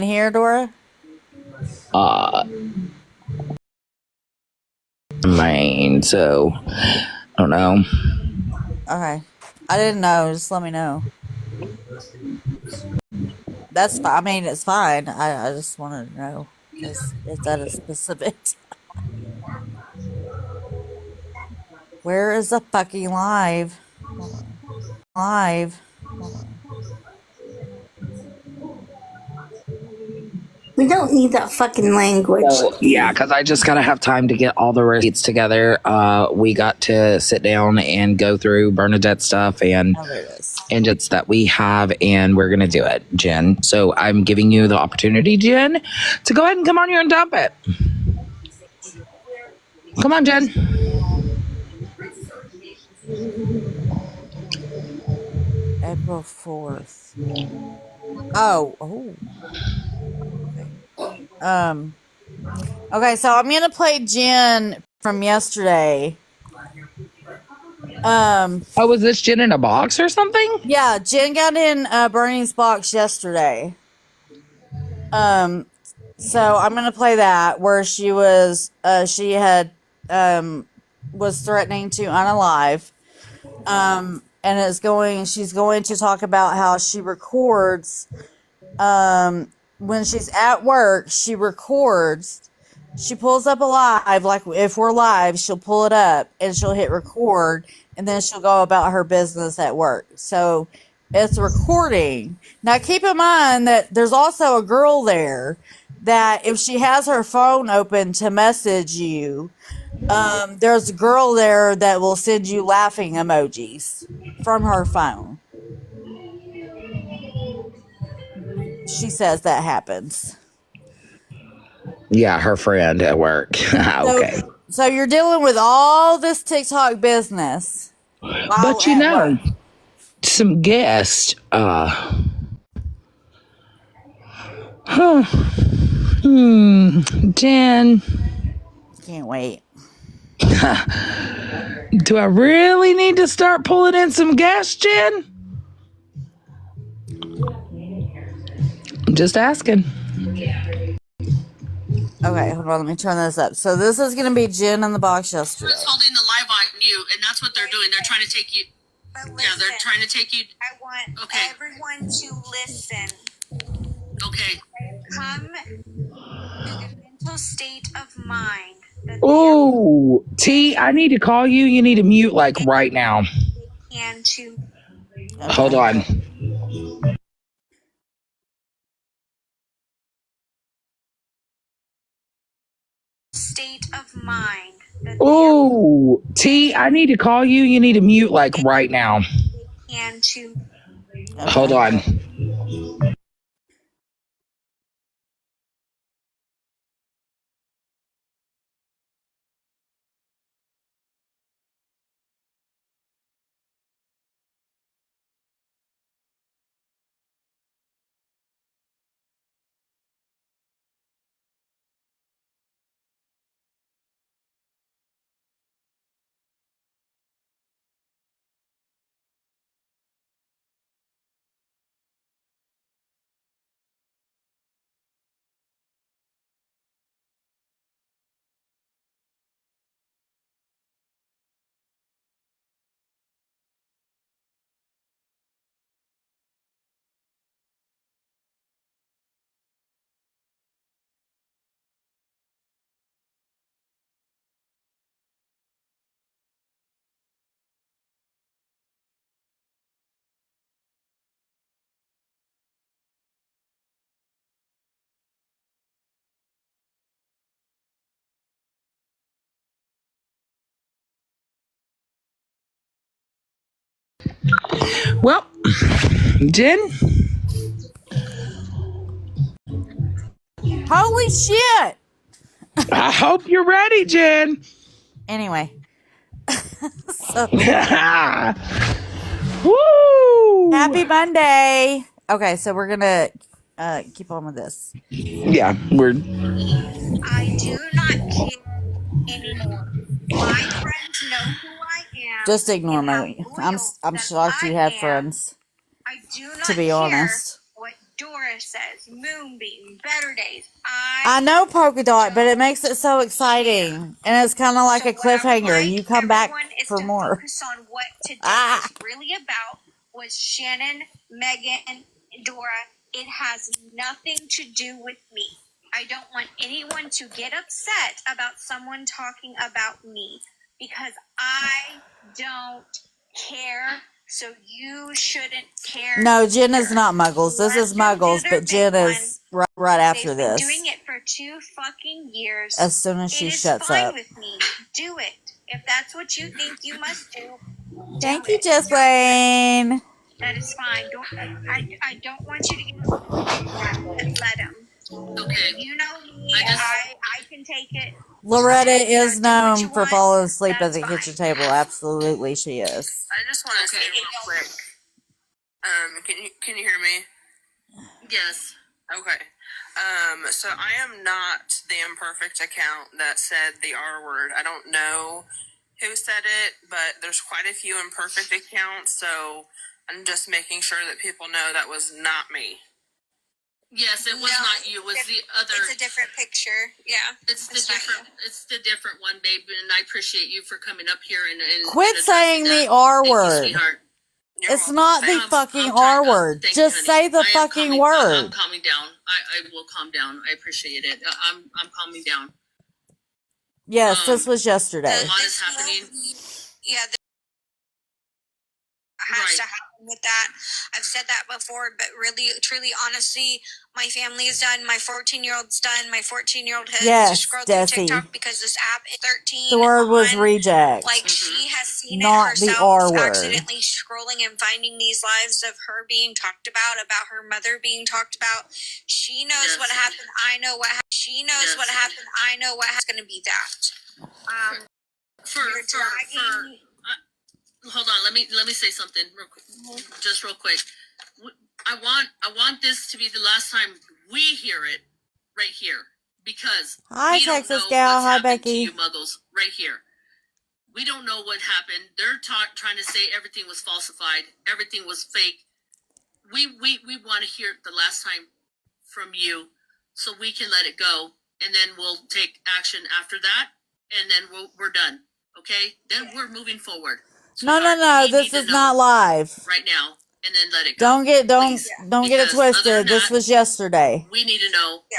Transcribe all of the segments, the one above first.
in here, Dora? uh Maine, so I don't know. Okay. I didn't know. Just let me know. That's fine. I mean, it's fine. I just wanted to know because if that is specific. Where is the fucking live? Hold on. Live. Hold on. We don't need that fucking language. So, yeah, because I just gotta have time to get all the receipts together. We got to sit down and go through Bernadette stuff and Oh, there it is. engines that we have, and we're gonna do it, Jen. So I'm giving you the opportunity, Jen, to go ahead and come on here and dump it. Come on, Jen. April 4th. Oh. Okay. Okay, so I'm gonna play Jen from yesterday. Was this Jen in a box or something? Yeah, Jen got in Bernie's box yesterday. So I'm gonna play that where she was was threatening to unalive. And she's going to talk about how she records when she's at work, she records. She pulls up a live, like if we're live, she'll pull it up and she'll hit record, and then she'll go about her business at work. So it's recording. Now keep in mind that there's also a girl there that if she has her phone open to message you, there's a girl there that will send you laughing emojis from her phone. She says that happens. Yeah, her friend at work. Okay. So you're dealing with all this TikTok business. But you know, some guests, Jen. Can't wait. Do I really need to start pulling in some gas, Jen? Just asking. Okay, hold on. Let me turn this up. So this is going to be Jen in the box yesterday. It's holding the live on mute, and that's what they're doing. They're trying to take you. Listen, yeah, they're trying to take you. I want everyone to listen. Okay. Come to the mental state of mind. Oh, T, I need to call you. You need to mute like right now. And to hold on. State of mind. Oh, T, I need to call you. You need to mute like right now. And to hold on. Well, Jen. Holy shit! I hope you're ready, Jen. Anyway. Woo! Happy Monday. Okay, so we're going to keep on with this. Yeah, we're... I do not care anymore. My friends know who I am. Just ignore me. I'm shocked you have friends. I do not to be honest. what Dora says, Moonbeam, Better Days. I know polka dot, but it makes it so exciting, and it's kind of like a So what I would cliffhanger. like You come back everyone is for to more. focus on what today Ah. was really about was Shannon, Megan, and Dora. It has nothing to do with me. I don't want anyone to get upset about someone talking about me because I don't care. So you shouldn't care. No, Jen is either. not Muggles. This is Let them do Muggles, their but Jen big is right after They've been this. doing it for 2 fucking years. As soon as It she is shuts fine up. with me. Do it. If that's what you think you must do, Thank do you, it. Jesslyn. That is fine. I don't want you to get let him. Okay. You know me. I I can take it. Loretta is Do what you known for want. falling asleep at That's the fine. kitchen table. Absolutely, she is. I just want to Okay. say real quick. Can you hear me? yes. Okay. So I am not the imperfect account that said the R word. I don't know who said it, but there's quite a few imperfect accounts, so I'm just making sure that people know that was not me. Yes, it was No, not you. It was the other. It's a different picture. Yeah. It's the It's not different. It's the different one, babe. And I appreciate you for coming up here and Quit and saying addressing the that. R Thank you, word. sweetheart. You're It's welcome. not the Thank- fucking I'm trying- R word. thank you, Just honey. say the I am fucking calming- word. I'm calming down. I will calm down. I appreciate it. I'm calming down. Yes, this was yesterday. A lot is happening. Yeah. Has to Right. happen with that. I've said that before, but really, truly, honestly, my family is done. My 14-year-old's done. My 14-year-old has Yes, just scrolled through Desi. TikTok because this app is 13. The word was on. reject. Like she has seen Not it the herself, R word. accidentally scrolling and finding these lives of her being talked about her mother being talked about. She knows Yes. what happened. I know what happened. She knows Yes. what happened. I know what happened. It's going to be that. You're dragging. Hold on. Let me say something real quick. Just real quick. I want this to be the last time we hear it right here because Hi, we don't Texas know gal. what's Hi, happened Becky. to you muggles right here. We don't know what happened. They're trying to say everything was falsified, everything was fake. We want to hear it the last time from you, so we can let it go, and then we'll take action after that, and then we're done. Okay? Then we're moving forward. No, Sweetheart, we this need to is know not live. right now, and then let it go. Don't get Please. don't get it Because other twisted. than This that, was yesterday. we need to know. Yeah.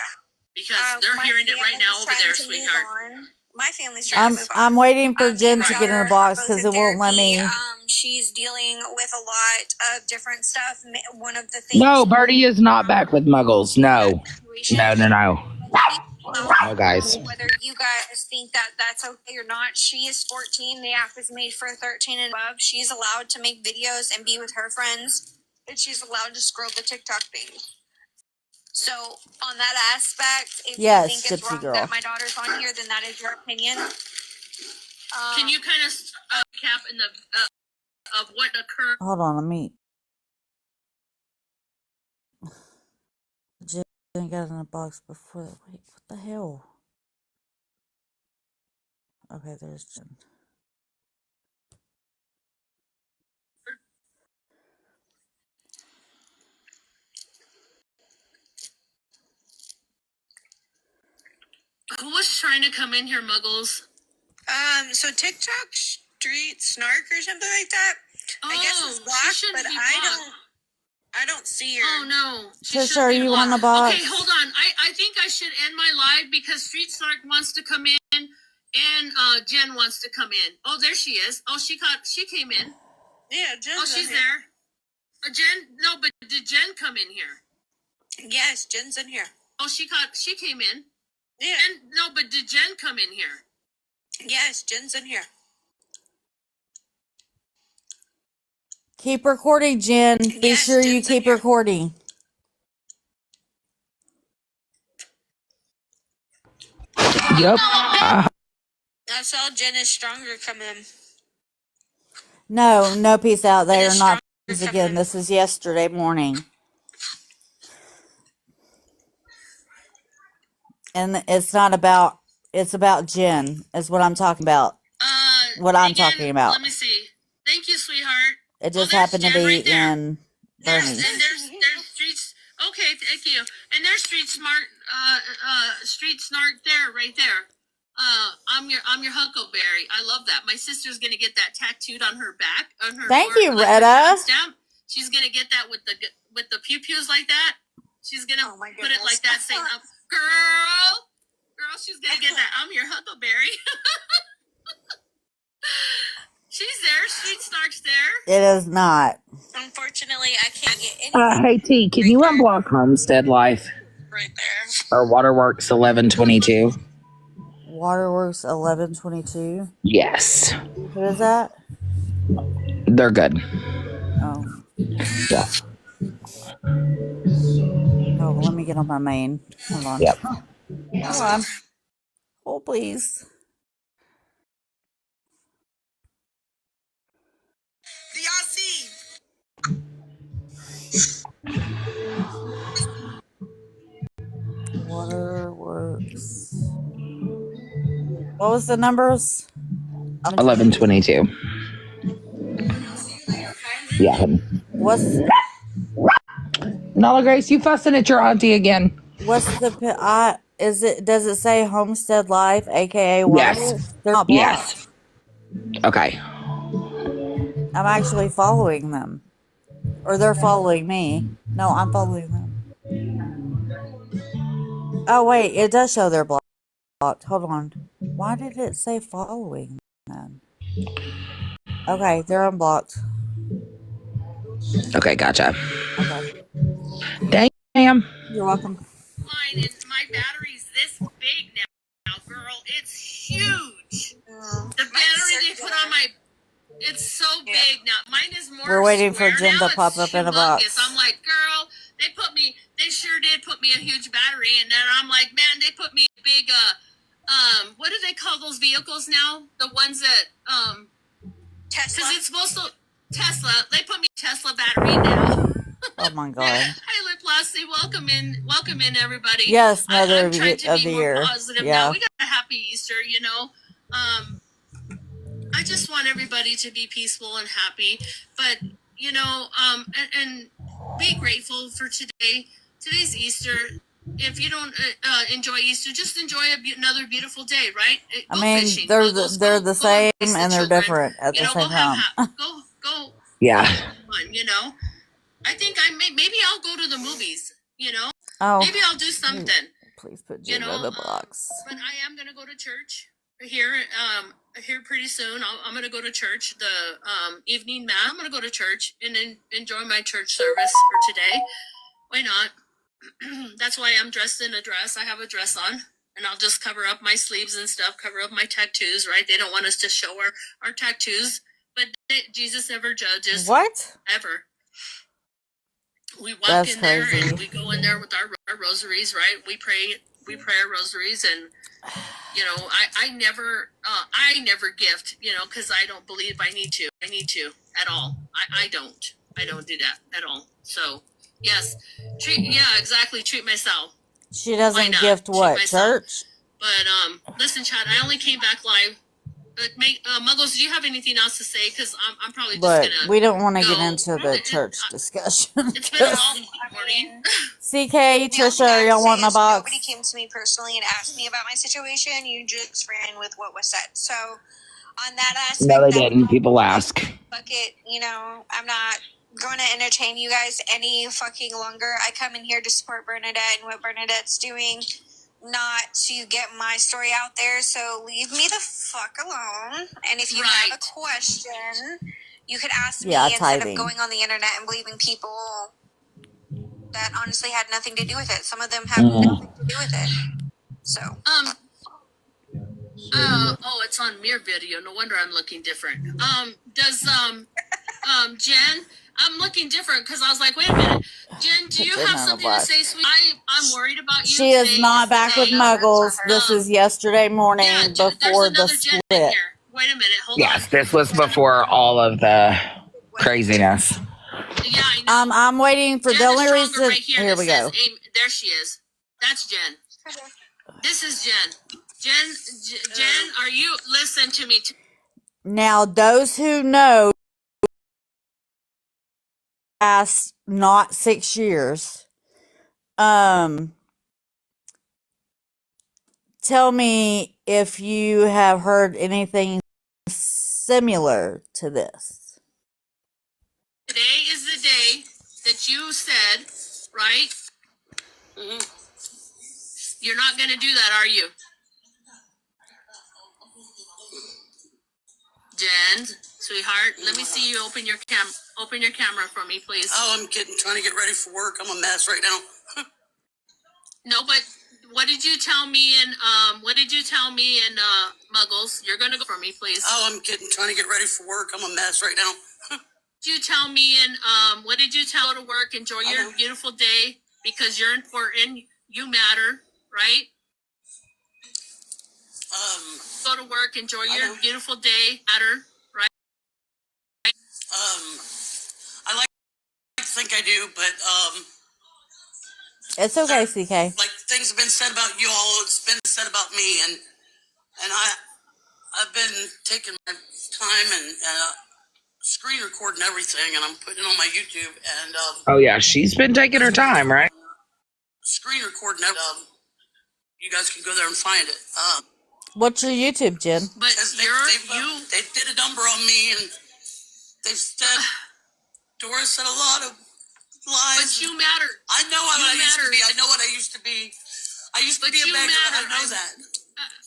Because they're My hearing it right now family's over trying there, to move sweetheart. on. My family's trying I'm to move on. waiting for Me Jen and to my get in daughter a box are because both it in won't let therapy. me. She's dealing with a lot of different stuff. One of the things. No, Birdie is not back with Muggles. No. No, no, no. No, guys. Whether you guys think that that's okay or not, she is 14. The app is made for 13 and above. She's allowed to make videos and be with her friends, and she's allowed to scroll the TikTok thing. So on that aspect, if Yes, you think it's Gypsy wrong girl. that my daughter's on here, then that is your opinion. Can you kind of cap in the of what occurred? Hold on, let me. Jen got in a box before. Wait, what the hell? Okay, there's Jen. Who was trying to come in here, Muggles? So TikTok Street Snark or something like that. I guess it's she blocked, shouldn't but be I blocked. don't see her. Oh no. She Trisha, should are be you on blocked. the box? Okay, hold on. I think I should end my live because Street Snark wants to come in and Jen wants to come in. Oh, there she is. Oh, she came in. Yeah, Jen's Oh, she's in here. there. Jen, no, but did Jen come in here? Yes, Jen's in here. Oh, she came in. Yeah. And no, but did Jen come in here? Yes, Jen's in here. Keep recording, Jen. Be Yes, sure you Jen's in keep here. recording. Yep. I saw Jen is stronger come in. No peace out. They It are is not stronger friends again. coming. This is yesterday morning. And it's not about, it's about Jen, is what I'm talking about. What I'm Megan, talking about. Let me see. Thank you, sweetheart. It just there's happened to Jen be right there. in There's Bernie. and there's streets. Okay, And there's street snark there, right there. I'm your Huckleberry. I love that. My sister's gonna get that tattooed on her back, on her. Thank you, like, her Retta. stamp. She's gonna get that with the pew pews like that. She's gonna Oh, my put it like goodness. that, saying, "Girl, she's gonna get that. I'm your Huckleberry." She's there. Street snark's there. It is not. Unfortunately, I can't get any Hey T, can you unblock Homestead Life right there. or Waterworks 1122? Waterworks 1122. Yes, Who is that? they're good. Oh. Yeah. Oh, let me get on my main. Hold on. Yep. Hold on. Hold, please. Do y'all see? Waterworks. What was the numbers? 1122. Yeah. What's Nala Grace, you fussing at your auntie again? is it? Does it say Homestead Life, aka Yes. Waterworks? They're not blocked. Yes. Okay. I'm actually following them, or they're following me. No, I'm following them. Oh wait, it does show they're blocked. Hold on. Why did it say following then? Okay, they're unblocked. Okay, gotcha. Okay. Damn. You're welcome. Mine is my battery's this big now, girl. It's huge. The battery they put on my, it's so big now. Mine is more. We're waiting for square Jen now. to pop It's up in a humongous. box. I'm like, girl, they sure did put me a huge battery, and then I'm like, man, they put me a big what do they call those vehicles now? The ones that Tesla. because it's supposed to Tesla. They put me a Tesla battery now. Oh my god. Hi, Lip Lassie. Welcome in, everybody. Yes, Mother I'm trying to of be the more Year. positive Yeah. now. We got a happy Easter, I just want everybody to be peaceful and happy, but and be grateful for today. Today's Easter. If you don't enjoy Easter, just enjoy another beautiful day, right? I Go mean, fishing. they're Go the same embrace the and they're children. different at the Go same time. go. Yeah. Fun. I think maybe I'll go to the movies. Oh, Maybe I'll do something. please put Jen in the box. But I am gonna go to church here. Here pretty soon. I'm gonna go to church. The evening mass. I'm gonna go to church and enjoy my church service for today. Why not? That's why I'm dressed in a dress. I have a dress on, and I'll just cover up my sleeves and stuff. Cover up my tattoos. Right? They don't want us to show our tattoos, but Jesus never judges. What? Ever. We walk That's in there crazy. and we go in there with our rosaries, right? We pray our rosaries, and I never gift, because I don't believe I need to at all. I don't do that at all. So yes, exactly. Treat myself. She Why doesn't not? gift Treat what? myself. Church? But listen, Chad, I only came back live. Muggles, do you have anything else to say? Because I'm probably just But gonna. we don't want to get go. into the church discussion. It's been a long morning. CK, The only Trisha, thing I are would y'all say wanting a is box? nobody came to me personally and asked me about my situation. You just ran with what was said. So on that aspect, No, they didn't. People ask. Fuck it. I'm not going to entertain you guys any fucking longer. I come in here to support Bernadette and what Bernadette's doing, not to get my story out there. So leave me the fuck alone. And if you have a question, you could ask me instead tithing. of going on the internet and believing people that honestly had nothing to do with it. Some of them have nothing to do with it. So it's on Mirror Video. No wonder I'm looking different. Does Jen? I'm looking different because I was like, wait a minute, Jen, do you have something to say, sweet? I'm worried about you. She is not back with Muggles. This is yesterday morning before the Jen split. here. Wait a minute, hold Yes, on. this was before all of the craziness. Yeah, I know. I'm waiting for Jen the is only stronger reason. right here. Here that we go. says there she is. That's Jen. This is Jen. Jen, are you? Listen to me. Now, those who know past not 6 years, Um, tell me if you have heard anything similar to this. Today is the day that you said, right? You're not going to do that, are you? Jen, sweetheart, let me see you open your camera for me, please. Oh, I'm trying to get ready for work. I'm a mess right now. No, but what did you tell me in Muggles? You're gonna go for me, please. Oh, I'm trying to get ready for work. I'm a mess right now. Did you tell me in what did you tell to work? Enjoy your beautiful day because you're important. You matter, right? Go to work, enjoy your beautiful day, matter, right? I like to think I do, but It's okay, CK. like things have been said about you all. It's been said about me, and I've been taking my time and screen recording everything, and I'm putting it on my YouTube and Oh yeah, she's been taking her time, right? screen recording. You guys can go there and find it. What's your YouTube, Jen? But They did a number on me, and they've said Dora said a lot of lies. But you matter. I know what I used to matter. be. I know what I used to be. I used to But be a you beggar. matter. I know that.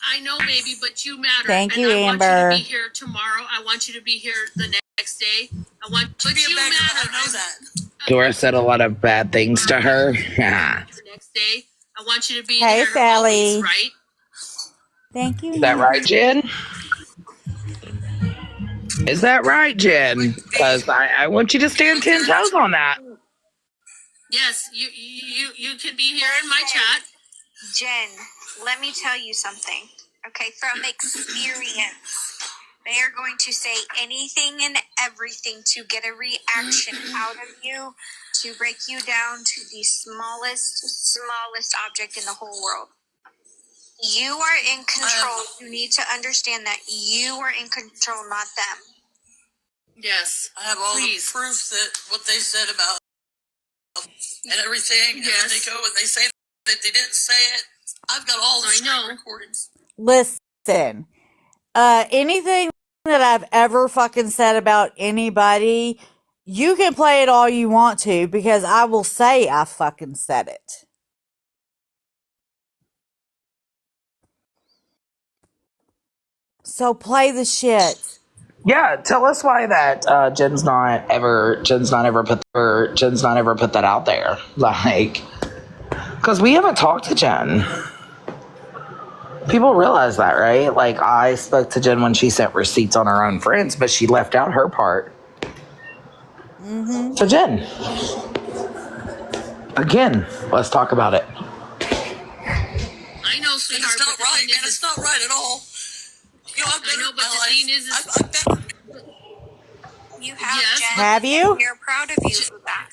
I know, baby, but you matter. Thank you, and I Amber. want you to be here tomorrow. I want you to be here the next day. I want you to Be a you beggar. matter. I know that. Dora said a lot of bad things to her. The next day, I want you to be Hey, here Sally. always, right? Thank you. Is that right, Jen? Is that right, Jen? Because I want you to stand 10 toes on that. Yes, you can be here in my chat. Jen, let me tell you something. Okay, from experience, they are going to say anything and everything to get a reaction out of you, to break you down to the smallest object in the whole world. You are in control. You need to understand that you are in control, not them. Yes. I have all Please. the proof that what they said about and everything. Yes. And then they go and they say that they didn't say it. I've got all the I know. screen recordings. Listen, anything that I've ever fucking said about anybody, you can play it all you want to because I will say I fucking said it. So play the shit. Yeah, tell us why that Jen's not ever put that out there. Like, because we haven't talked to Jen. People realize that, right? Like, I spoke to Jen when she sent receipts on her own friends, but she left out her part. So Jen, again, let's talk about it. I know, sweetheart. It's not but the right, thing man. is- It's not right at all. You know, I've I know, bettered but my the life. thing is I've bettered. You have, Yes. Jen. Have you? We are proud of you for that.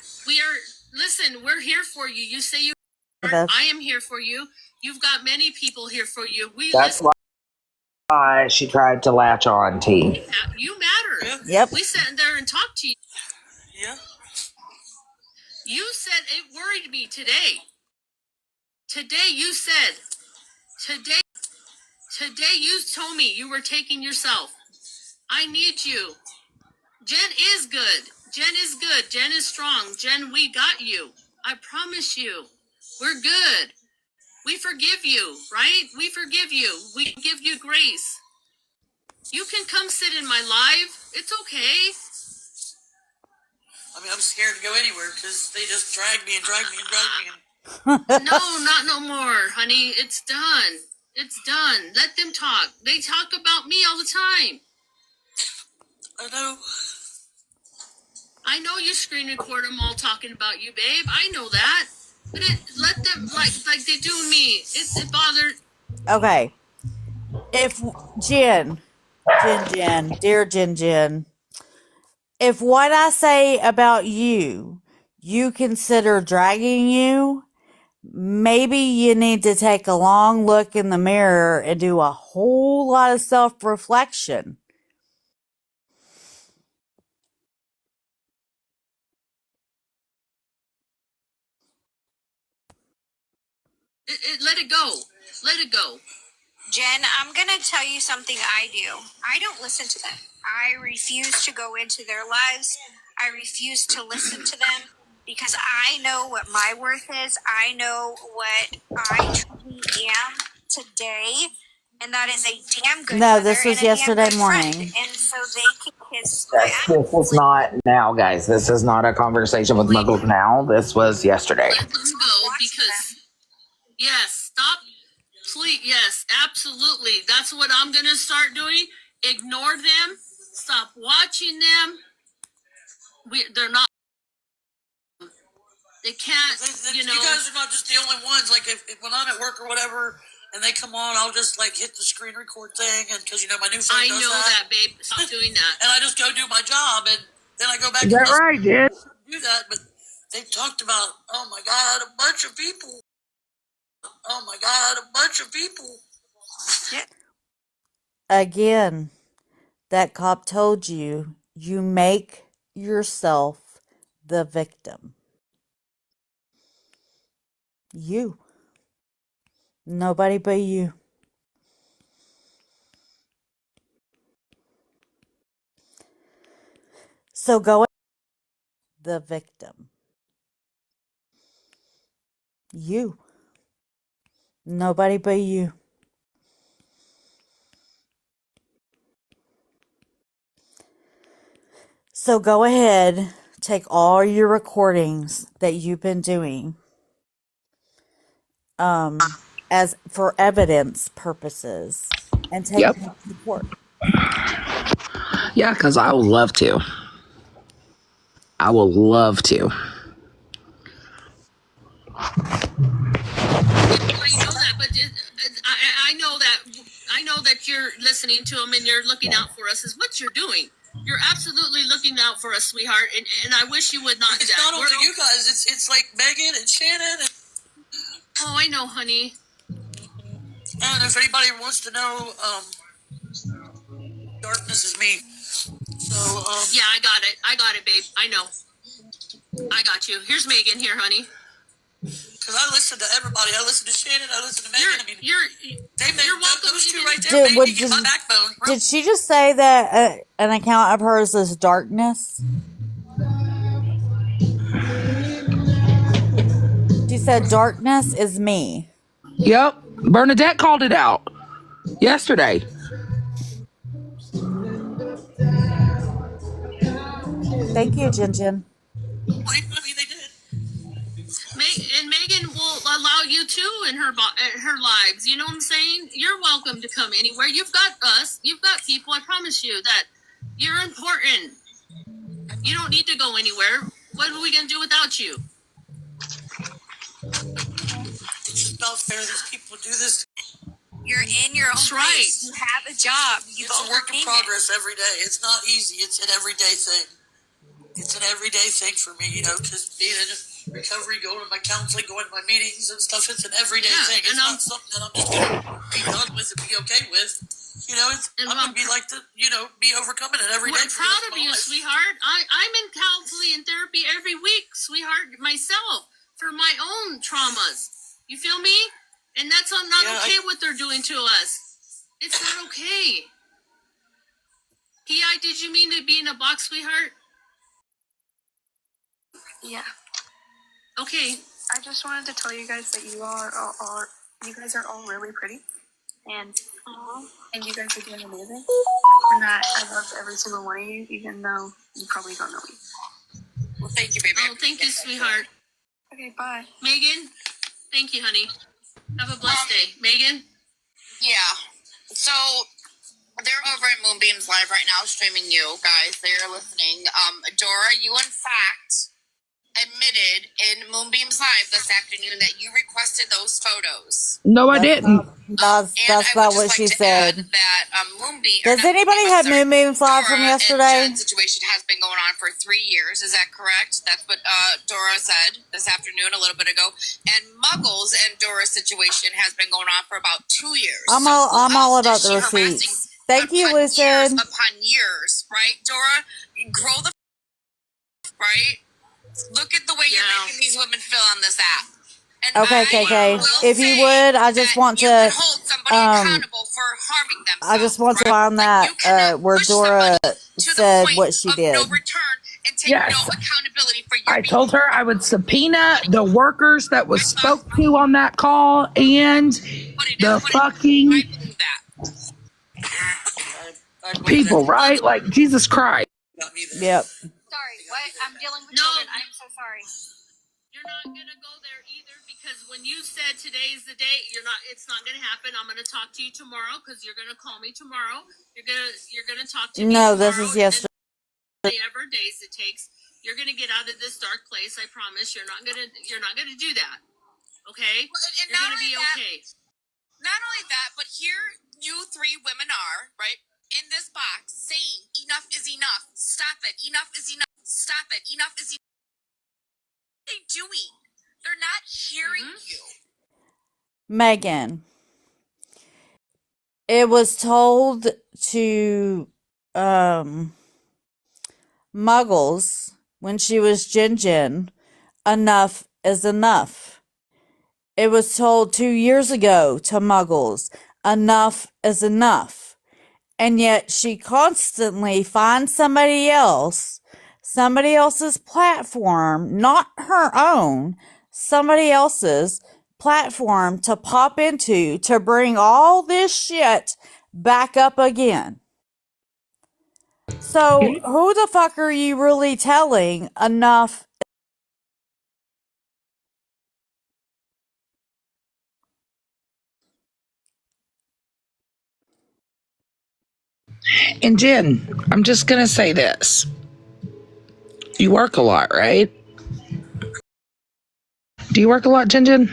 Listen, we're here for you. You say you That's- I am here for you. You've got many people here for you. That's why she tried to latch on, T. You matter. Yeah. Yep. We sat there and talked to you. Yeah. You said it worried me today. Today you said. Today you told me you were taking yourself. I need you. Jen is good. Jen is good. Jen is strong. Jen, we got you. I promise you. We're good. We forgive you, right? We forgive you. We give you grace. You can come sit in my live. It's okay. I mean, I'm scared to go anywhere because they just drag me and drag me and drag me. No, not no more, honey. It's done. It's done. Let them talk. They talk about me all the time. I know. I know you screen record them all talking about you, babe. I know that. But let them, like they do me. It bothered. Okay. If Jen, dear Jen, if what I say about you, you consider dragging you, maybe you need to take a long look in the mirror and do a whole lot of self-reflection. Let it go. Let it go. Jen, I'm going to tell you something I do. I don't listen to them. I refuse to go into their lives. I refuse to listen to them because I know what my worth is. I know what I truly am today. And that is a damn good No, mother this was and a damn yesterday good friend. morning. And so they can kiss my ass. This is not now, guys. This is not a conversation with Muggles now. This was yesterday. Let them go because, yes, stop. Please, yes, absolutely. That's what I'm going to start doing. Ignore them. Stop watching them. They're not. They can't, You guys are not just the only ones. Like if when I'm at work or whatever, and they come on, I'll just like hit the screen record thing, and because my new phone I does know that, that, babe. Stop doing that. and I just go do my job, and then I go back Is and that right, dude? do that. But they talked about, oh my god, a bunch of people. Oh my god, a bunch of people. Again, that cop told you, you make yourself the victim. You. Nobody but you. So go the victim. You. Nobody but you. So go ahead, take all your recordings that you've been doing as for evidence purposes and take Yep. them to court. Yeah, because I would love to. I will love to. I know that, but I know that you're listening to them and you're looking out for us. Is what you're doing. You're absolutely looking out for us, sweetheart, and I wish you would not do It's that. not only you guys. It's like Megan and Shannon. And, oh, I know, honey. and if anybody wants to know, darkness is me. So Yeah, I got it, babe. I know. I got you. Here's Megan here, honey. because I listen to everybody. I listen to Shannon. I listen to Megan. You're welcome. Those two right there made me get my backbone. Did she just say that an account of hers is darkness? She said darkness is me. Yep. Bernadette called it out yesterday. Thank you, Jin Jin. I mean, they did. And Megan will allow you too in her lives. You know what I'm saying? You're welcome to come anywhere. You've got us. You've got people. I promise you that you're important. You don't need to go anywhere. What are we gonna do without you? It's just not fair. These people do this. You're in your own That's place. right. You have a job. You It's a work in progress every day. It's not easy. It's an everyday thing. It's an everyday thing for me, because being in recovery, going to my counseling, going to my meetings and stuff, it's an everyday thing. It's not something that I'm just going to be done with and be okay with. I'm going to be like be overcoming it every day. We're proud of you, sweetheart. I'm in counseling and therapy every week, sweetheart, myself, for my own traumas. You feel me? And that's not okay what they're doing to us. It's not okay. P.I., did you mean to be in a box, sweetheart? Yeah. Okay. I just wanted to tell you guys that you guys are all really pretty, and you guys are doing amazing. And that I love every single one of you, even though you probably don't know me. Well, thank you, baby. Oh, thank you, sweetheart. Okay, bye. Megan, thank you, honey. Have a blessed day. Megan? Yeah. So they're over at Moonbeams Live right now, streaming you guys. They're listening. Dora, you in fact admitted in Moonbeams Live this afternoon that you requested those photos. No, I didn't. That's not what she said. That Does anybody have Moonbeams Live from yesterday? The situation has been going on for 3 years. Is that correct? That's what Dora said this afternoon, a little bit ago. And Muggles and Dora's situation has been going on for about 2 years. I'm all about the receipts. Thank you, Lucid. Upon years, right, Dora? Grow the right. Look at the way you're making these women feel on this app. And Okay, KK. will If you say would, I just that want you to, can hold somebody um, accountable for harming themselves. I just want to right? find Like, that you cannot where push Dora somebody to the said point what she of did. no return and take Yes. no accountability for your I told her I would subpoena the workers that was spoke to on that call and the fucking I believe that. I believe people, that. right? Like, Jesus Christ. Got me there. Yep. Sorry, what? I'm dealing with No. children. I'm so sorry. You're not gonna go there either because when you said today's the date, it's not gonna happen. I'm gonna talk to you tomorrow because you're gonna call me tomorrow. You're gonna talk to me No, tomorrow. this is yesterday. Whatever days it takes, you're gonna get out of this dark place. I promise. You're not gonna do that. Okay? And You're gonna be okay. Not only that, but here you three women are, right, in this box saying enough is enough. Stop it. Enough is enough. Stop it. Enough is enough. What are they doing? They're not hearing you. Megan. It was told to Muggles when she was Jin, enough is enough. It was told 2 years ago to Muggles, enough is enough. And yet she constantly finds somebody else's platform, not her own, somebody else's platform to pop into to bring all this shit back up again. So who the fuck are you really telling enough? And Jen, I'm just going to say this. You work a lot, right? Do you work a lot, Jen?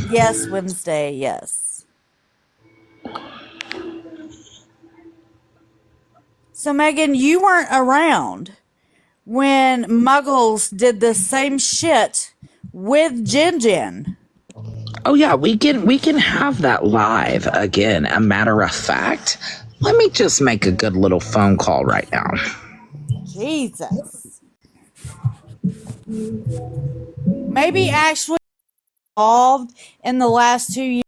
Yes, Wednesday, yes. So Megan, you weren't around when Muggles did the same shit with Jin. Oh yeah, we can have that live again. A matter of fact, let me just make a good little phone call right now. Jesus. Maybe actually involved in the last 2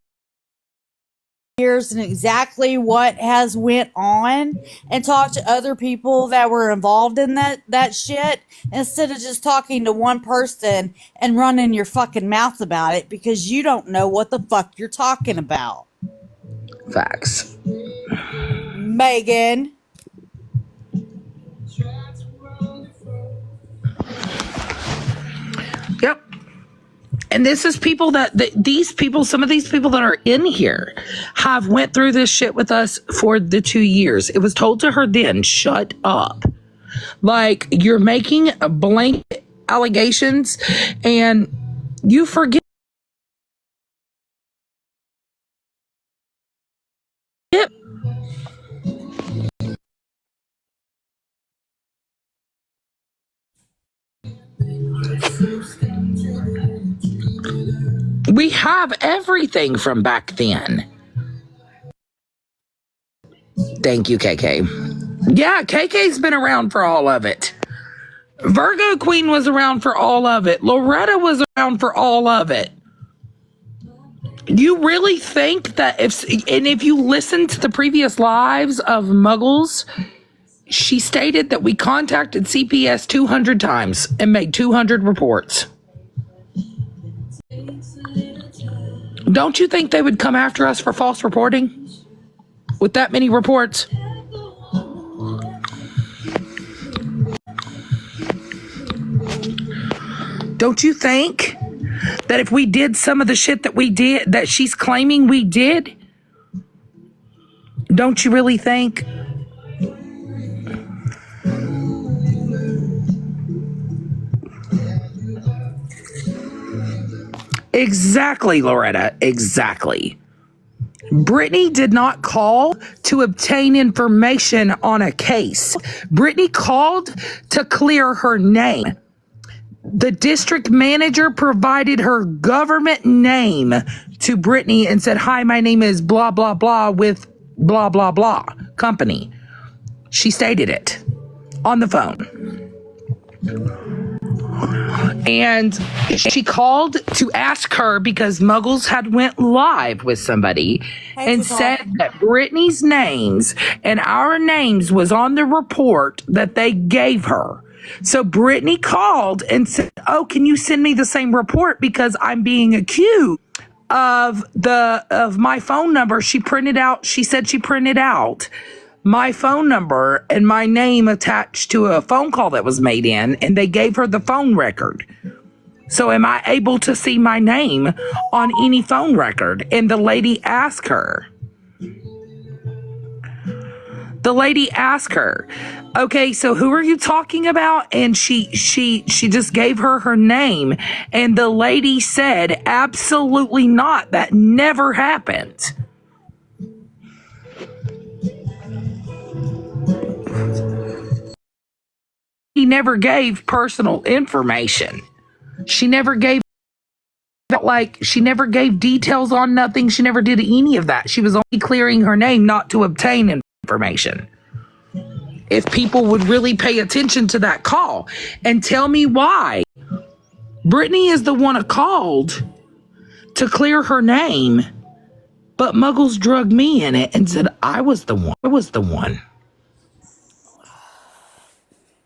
years and exactly what has went on and talk to other people that were involved in that shit instead of just talking to one person and running your fucking mouth about it because you don't know what the fuck you're talking about. Facts. Megan. Yep. And this is people some of these people that are in here have went through this shit with us for the 2 years. It was told to her then, shut up. Like, you're making blanket allegations and you forget. We have everything from back then. Thank you, KK. Yeah, KK's been around for all of it. Virgo Queen was around for all of it. Loretta was around for all of it. You really think that if you listen to the previous lives of Muggles, she stated that we contacted CPS 200 times and made 200 reports. Don't you think they would come after us for false reporting with that many reports? Don't you think that if we did some of the shit that we did, that she's claiming we did, don't you really think? Exactly, Loretta, exactly. Brittany did not call to obtain information on a case. Brittany called to clear her name. The district manager provided her government name to Brittany and said, hi, my name is blah, blah, blah with blah, blah, blah company. She stated it on the phone. And she called to ask her because Muggles had went live with somebody and said that Brittany's names and our names was on the report that they gave her. So Brittany called and said, "Oh, can you send me the same report because I'm being accused of my phone number." She said she printed out my phone number and my name attached to a phone call that was made in, and they gave her the phone record. So am I able to see my name on any phone record? And the lady asked her, "Okay, so who are you talking about?" And she just gave her name. And the lady said, "Absolutely not. That never happened." She never gave personal information. She never gave details on nothing. She never did any of that. She was only clearing her name not to obtain information. If people would really pay attention to that call and tell me why. Brittany is the one who called to clear her name, but Muggles drugged me in it and said I was the one.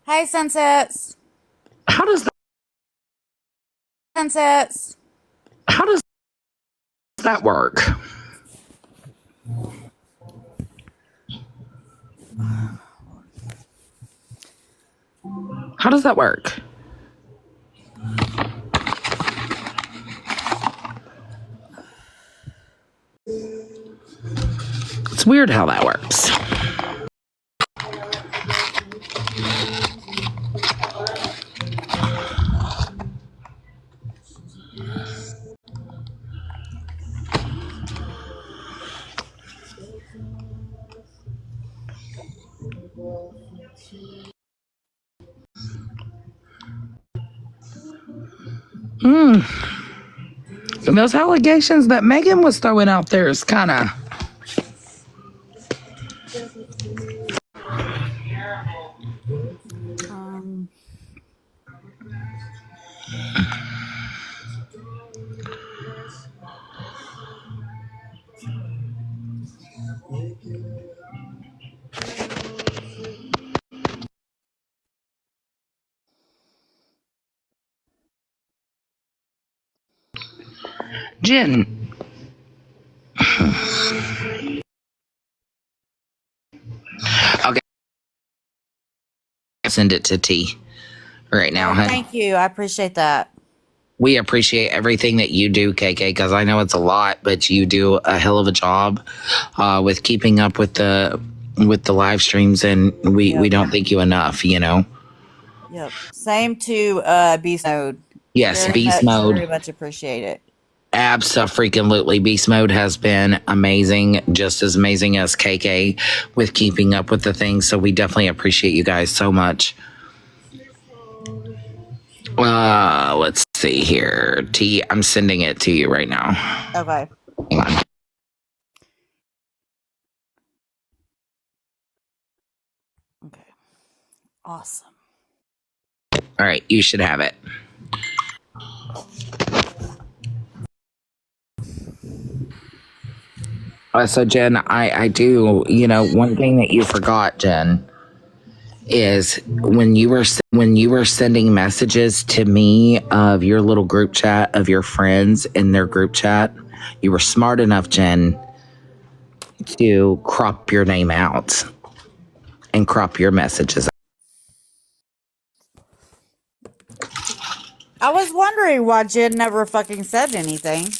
Hey, Sunsets. How does that work? How does that work? It's weird how that works. And those allegations that Megan was throwing out there is kind of... Jen. Okay. Send it to T right now, honey. Thank you. I appreciate that. We appreciate everything that you do, KK, because I know it's a lot, but you do a hell of a job with keeping up with the live streams, and we don't thank you enough, you know. Yep. Same to Beast Mode. Yes, Very Beast Mode. Very much appreciate it. Abso-freaking-lutely. Beast Mode has been amazing, just as amazing as KK with keeping up with the things. So we definitely appreciate you guys so much. Let's see here. T, I'm sending it to you right now. Okay. Hang on. Okay. Awesome. All right, you should have it. So Jen, I do, you know, one thing that you forgot, Jen, is when you were sending messages to me of your little group chat of your friends in their group chat, you were smart enough, Jen, to crop your name out and crop your messages out. I was wondering why Jen never fucking said anything.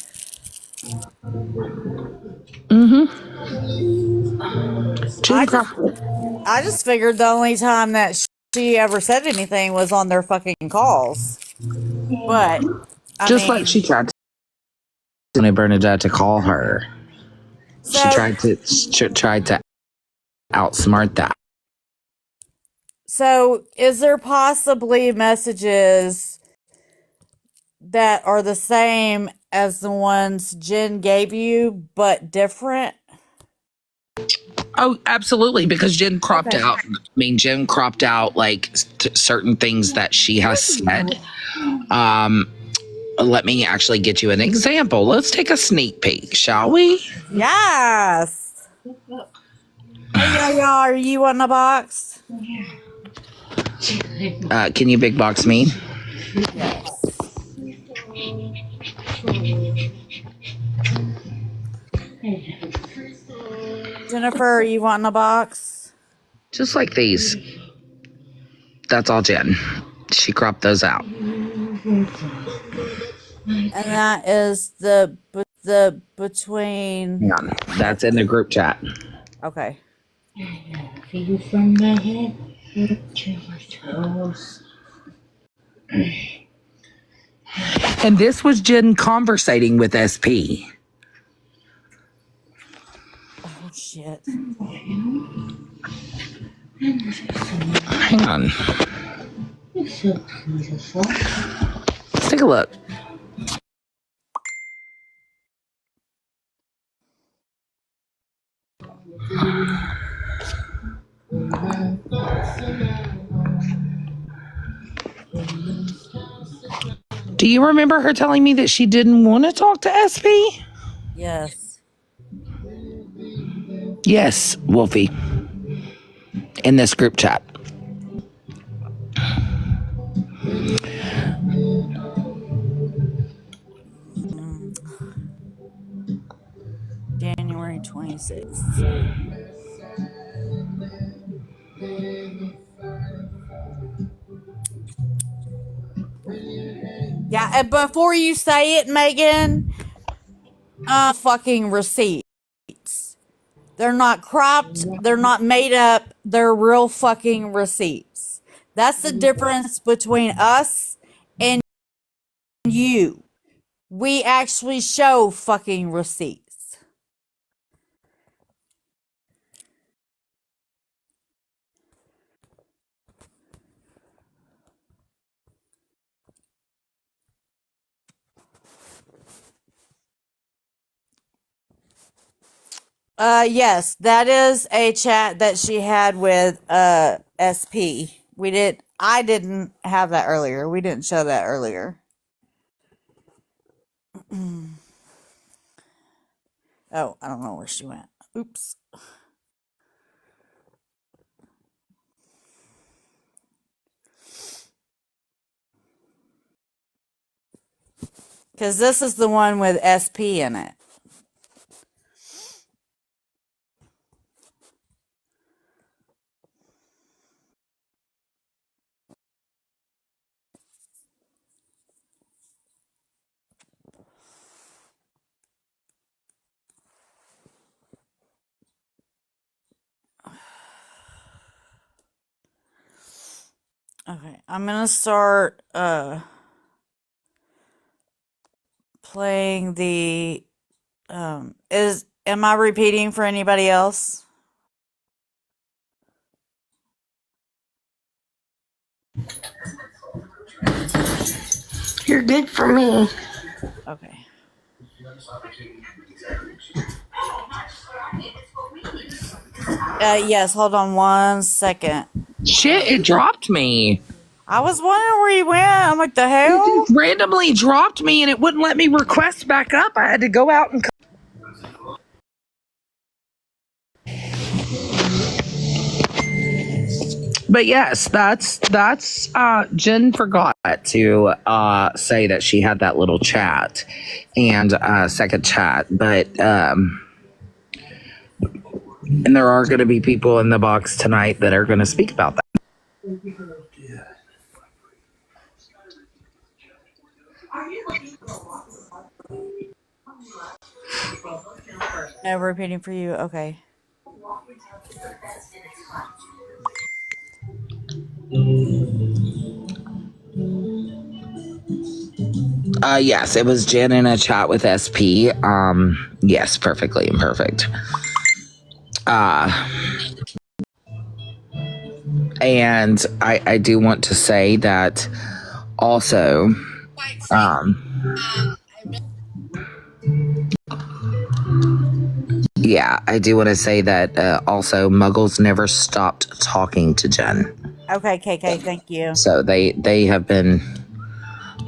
I just figured the only time that she ever said anything was on their fucking calls. But like she tried to Bernadette to call her. So, she tried to outsmart that. So is there possibly messages that are the same as the ones Jen gave you, but different? Oh, absolutely, because Jen cropped Okay. out. I mean, Jen cropped out like certain things that she has said. Let me actually get you an example. Let's take a sneak peek, shall we? Yes. Hey, y'all, are you on the box? Can you big box me? Yes. Jennifer, are you wanting a box? Just like these. That's all Jen. She cropped those out. And that is the between. Hang on. That's in the group chat. Okay. Feel from my head to my toes. And this was Jen conversating with SP. Oh shit. Hang on. You're so beautiful. Let's take a look. Do you remember her telling me that she didn't want to talk to SP? Yes. Yes, Wolfie. In this group chat. January 26th. Yeah, and before you say it, Megan, fucking receipts. They're not cropped, they're not made up, they're real fucking receipts. That's the difference between us and you. We actually show fucking receipts. Yes, that is a chat that she had with SP. I didn't have that earlier. We didn't show that earlier. Oh, I don't know where she went. Oops. Because this is the one with SP in it. Okay, I'm gonna start playing the am I repeating for anybody else? You're good for me. Okay. Yes, hold on 1 second. Shit, it dropped me. I was wondering where you went. I'm like, the hell? It just randomly dropped me and it wouldn't let me request back up. I had to go out and But yes, that's Jen forgot to say that she had that little chat and second chat, but and there are going to be people in the box tonight that are going to speak about that. No repeating for you. Okay. Yes, it was Jen in a chat with SP. Yes, perfectly imperfect. And I do want to say that also, Yeah, I do want to say that also Muggles never stopped talking to Jen. Okay, KK, thank you. So they have been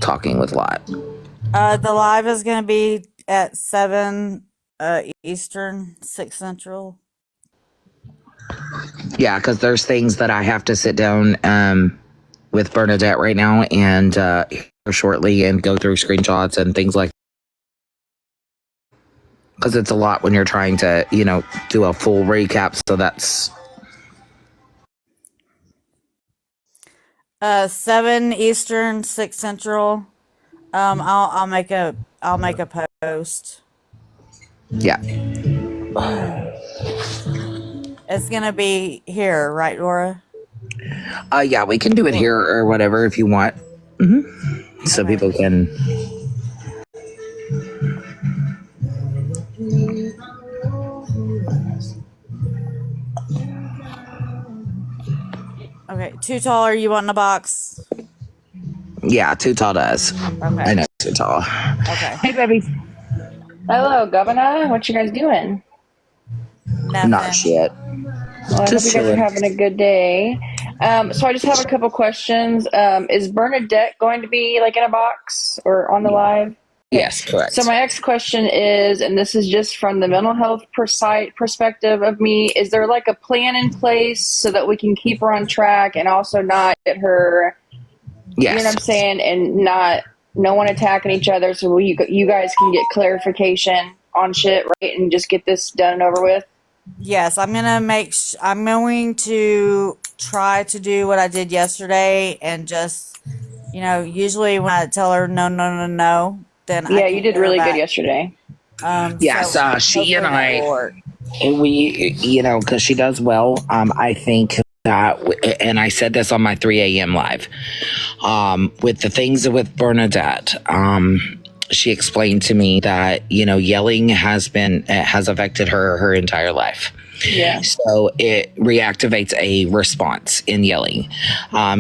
talking with Lot. The live is going to be at 7 Eastern, 6 Central. Yeah, because there's things that I have to sit down with Bernadette right now and shortly and go through screenshots and things like that. Because it's a lot when you're trying to, do a full recap. So that's 7 Eastern, 6 Central. I'll make a post. yeah. It's gonna be here, right, Laura? Yeah, we can do it here or whatever if you want. So people can. Okay, Too Taller, you want in a box? Yeah, Too Tall does. Okay. I know Too Tall. Okay. Hey, baby. Hello, Governor. What you guys doing? Nothing. Not shit. Well, I Just hope you guys are chilling. having a good day. So I just have a couple questions. Is Bernadette going to be like in a box or on the live? Yes, correct. So my next question is, and this is just from the mental health perspective of me, is there like a plan in place so that we can keep her on track and also not get her, Yes. you know what I'm saying, and no one attacking each other, so you guys can get clarification on shit, right, and just get this done and over with? Yes, I'm going to try to do what I did yesterday and just, usually when I tell her no, then Yeah, you did really good yesterday. Yes, so she and hopefully that will work. we, because she does well. I think that, and I said this on my 3 a.m. live, with the things with Bernadette, she explained to me that, yelling has affected her entire life. Yeah. So it reactivates a response in yelling.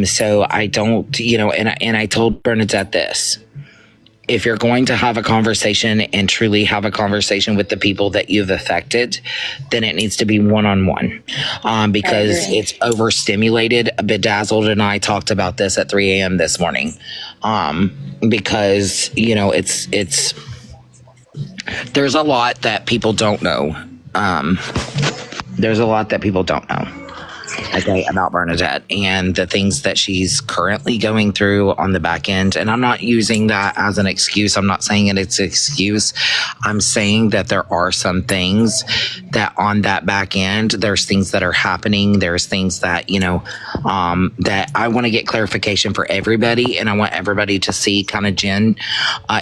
So I don't, and I told Bernadette this. If you're going to have a conversation and truly have a conversation with the people that you've affected, then it needs to be one-on-one, because it's overstimulated. Bedazzled and I talked about this at 3 a.m. this morning, because, it's there's a lot that people don't know. There's a lot that people don't know. Okay, about Bernadette and the things that she's currently going through on the back end. And I'm not using that as an excuse. I'm not saying it's an excuse. I'm saying that there are some things that on that back end, there's things that are happening. There's things that, that I want to get clarification for everybody. And I want everybody to see kind of Jen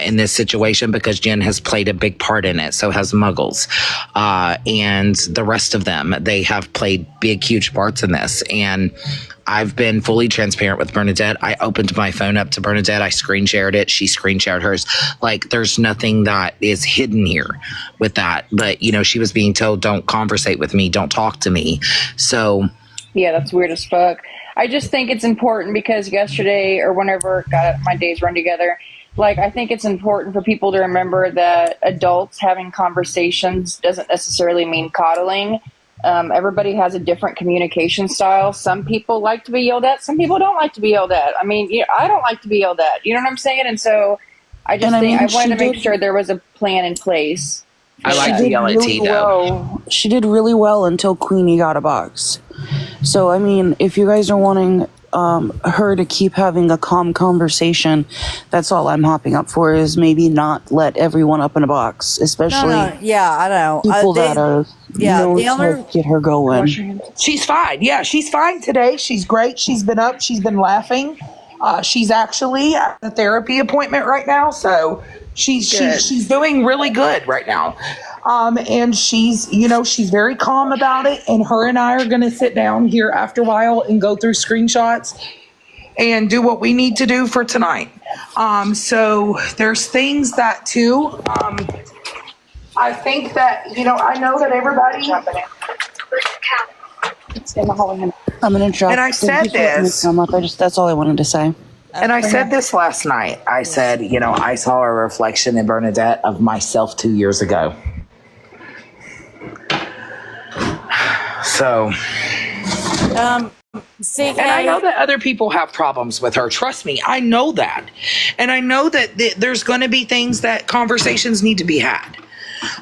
in this situation, because Jen has played a big part in it. So has Muggles. And the rest of them, they have played big, huge parts in this. And I've been fully transparent with Bernadette. I opened my phone up to Bernadette. I screen shared it. She screen shared hers. Like, there's nothing that is hidden here with that. But, she was being told, don't conversate with me. Don't talk to me. So. Yeah, that's weird as fuck. I just think it's important because yesterday or whenever my days run together, I think it's important for people to remember that adults having conversations doesn't necessarily mean coddling. Everybody has a different communication style. Some people like to be yelled at. Some people don't like to be yelled at. I mean, I don't like to be yelled at. You know what I'm saying? And so I just think I wanted to make sure there was a plan in place. I like to yell at T, though. She did really well until Queenie got a box. So, I mean, if you guys are wanting her to keep having a calm conversation, that's all I'm hopping up for, is maybe not let everyone up in a box, especially Yeah, I know. people that are known to get her going. She's fine. Yeah, she's fine today. She's great. She's been up. She's been laughing. She's actually at the therapy appointment right now. So she's doing really good right now. And she's very calm about it. And her and I are going to sit down here after a while and go through screenshots and do what we need to do for tonight. So there's things that too, I think that, I know that everybody. I'm going to drop. And I said this. That's all I wanted to say. And I said this last night. I said, I saw a reflection in Bernadette of myself 2 years ago. So, CK, and I know that other people have problems with her. Trust me, I know that. And I know that there's going to be things that conversations need to be had.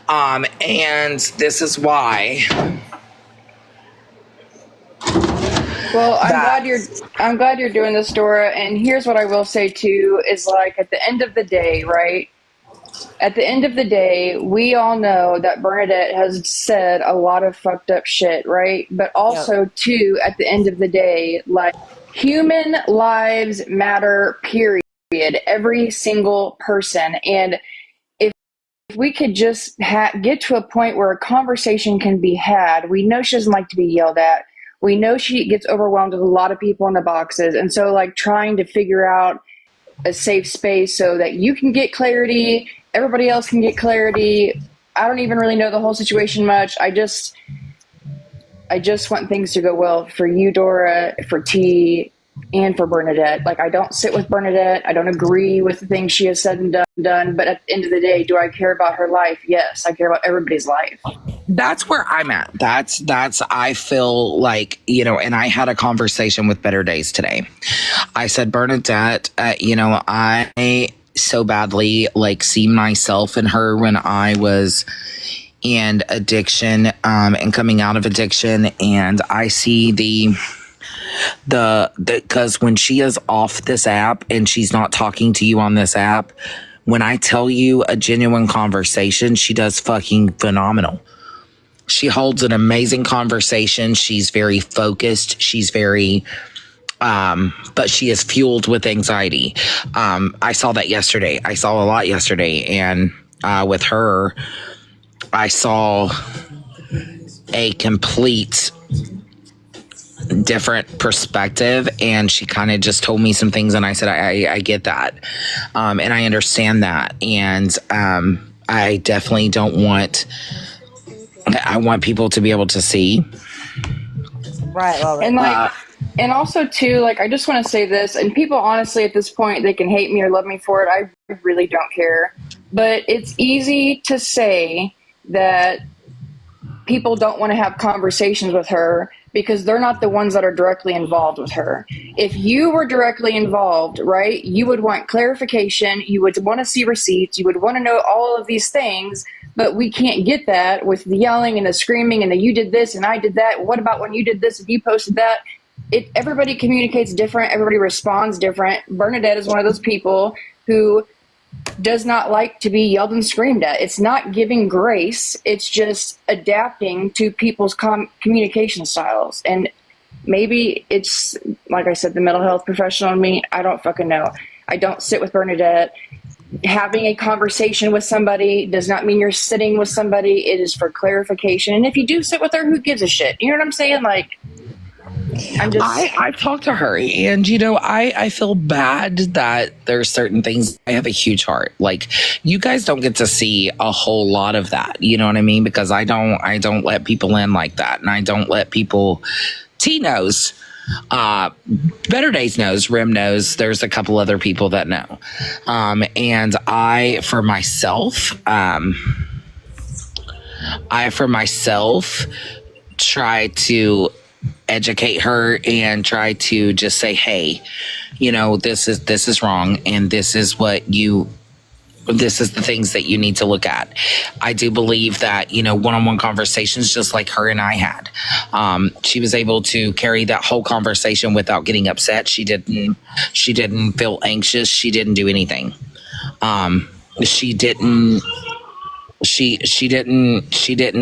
And this is why. Well, I'm glad you're doing this, Dora. And here's what I will say too: is like at the end of the day, right? At the end of the day, we all know that Bernadette has said a lot of fucked up shit, right? But also, too, at the end of the day, like, human lives matter, period. Every single person. And if we could just get to a point where a conversation can be had, we know she doesn't like to be yelled at. We know she gets overwhelmed with a lot of people in the boxes. And so, like, trying to figure out a safe space so that you can get clarity, everybody else can get clarity. I don't even really know the whole situation much. I just want things to go well for you, Dora, for T, and for Bernadette. Like, I don't sit with Bernadette. I don't agree with the things she has said and done. But at the end of the day, do I care about her life? Yes, I care about everybody's life. That's where I'm at. That's I feel like, you know, and I had a conversation with Better Days today. I said, Bernadette, you know, I so badly like see myself in her when I was in addiction and coming out of addiction, and I see the because when she is off this app and she's not talking to you on this app, when I tell you a genuine conversation, she does fucking phenomenal. She holds an amazing conversation. She's very focused. She's very but she is fueled with anxiety. I saw that yesterday. I saw a lot yesterday. And with her, I saw a complete different perspective. And she kind of just told me some things. And I said, I get that. And I understand that. And I definitely don't want... I want people to be able to see. right, Lola. And like, and also too, like, I just want to say this, and people honestly at this point, they can hate me or love me for it. I really don't care. But it's easy to say that people don't want to have conversations with her because they're not the ones that are directly involved with her. If you were directly involved, right, you would want clarification. You would want to see receipts. You would want to know all of these things. But we can't get that with the yelling and the screaming and the you did this and I did that. What about when you did this and you posted that? Everybody communicates different. Everybody responds different. Bernadette is one of those people who does not like to be yelled and screamed at. It's not giving grace. It's just adapting to people's communication styles. And maybe it's, like I said, the mental health professional in me. I don't fucking know. I don't sit with Bernadette. Having a conversation with somebody does not mean you're sitting with somebody. It is for clarification. And if you do sit with her, who gives a shit? You know what I'm saying? Like, I've talked to her, and you know, I feel bad that there's certain things. I have a huge heart. Like, you guys don't get to see a whole lot of that. You know what I mean? Because I don't let people in like that, and I don't let people. T knows. Better Days knows, Rim knows, there's a couple other people that know. And I for myself try to educate her and try to just say, hey, you know, this is wrong, and this is the things that you need to look at. I do believe that, you know, one-on-one conversations, just like her and I had, she was able to carry that whole conversation without getting upset. She didn't feel anxious. She didn't do anything. She didn't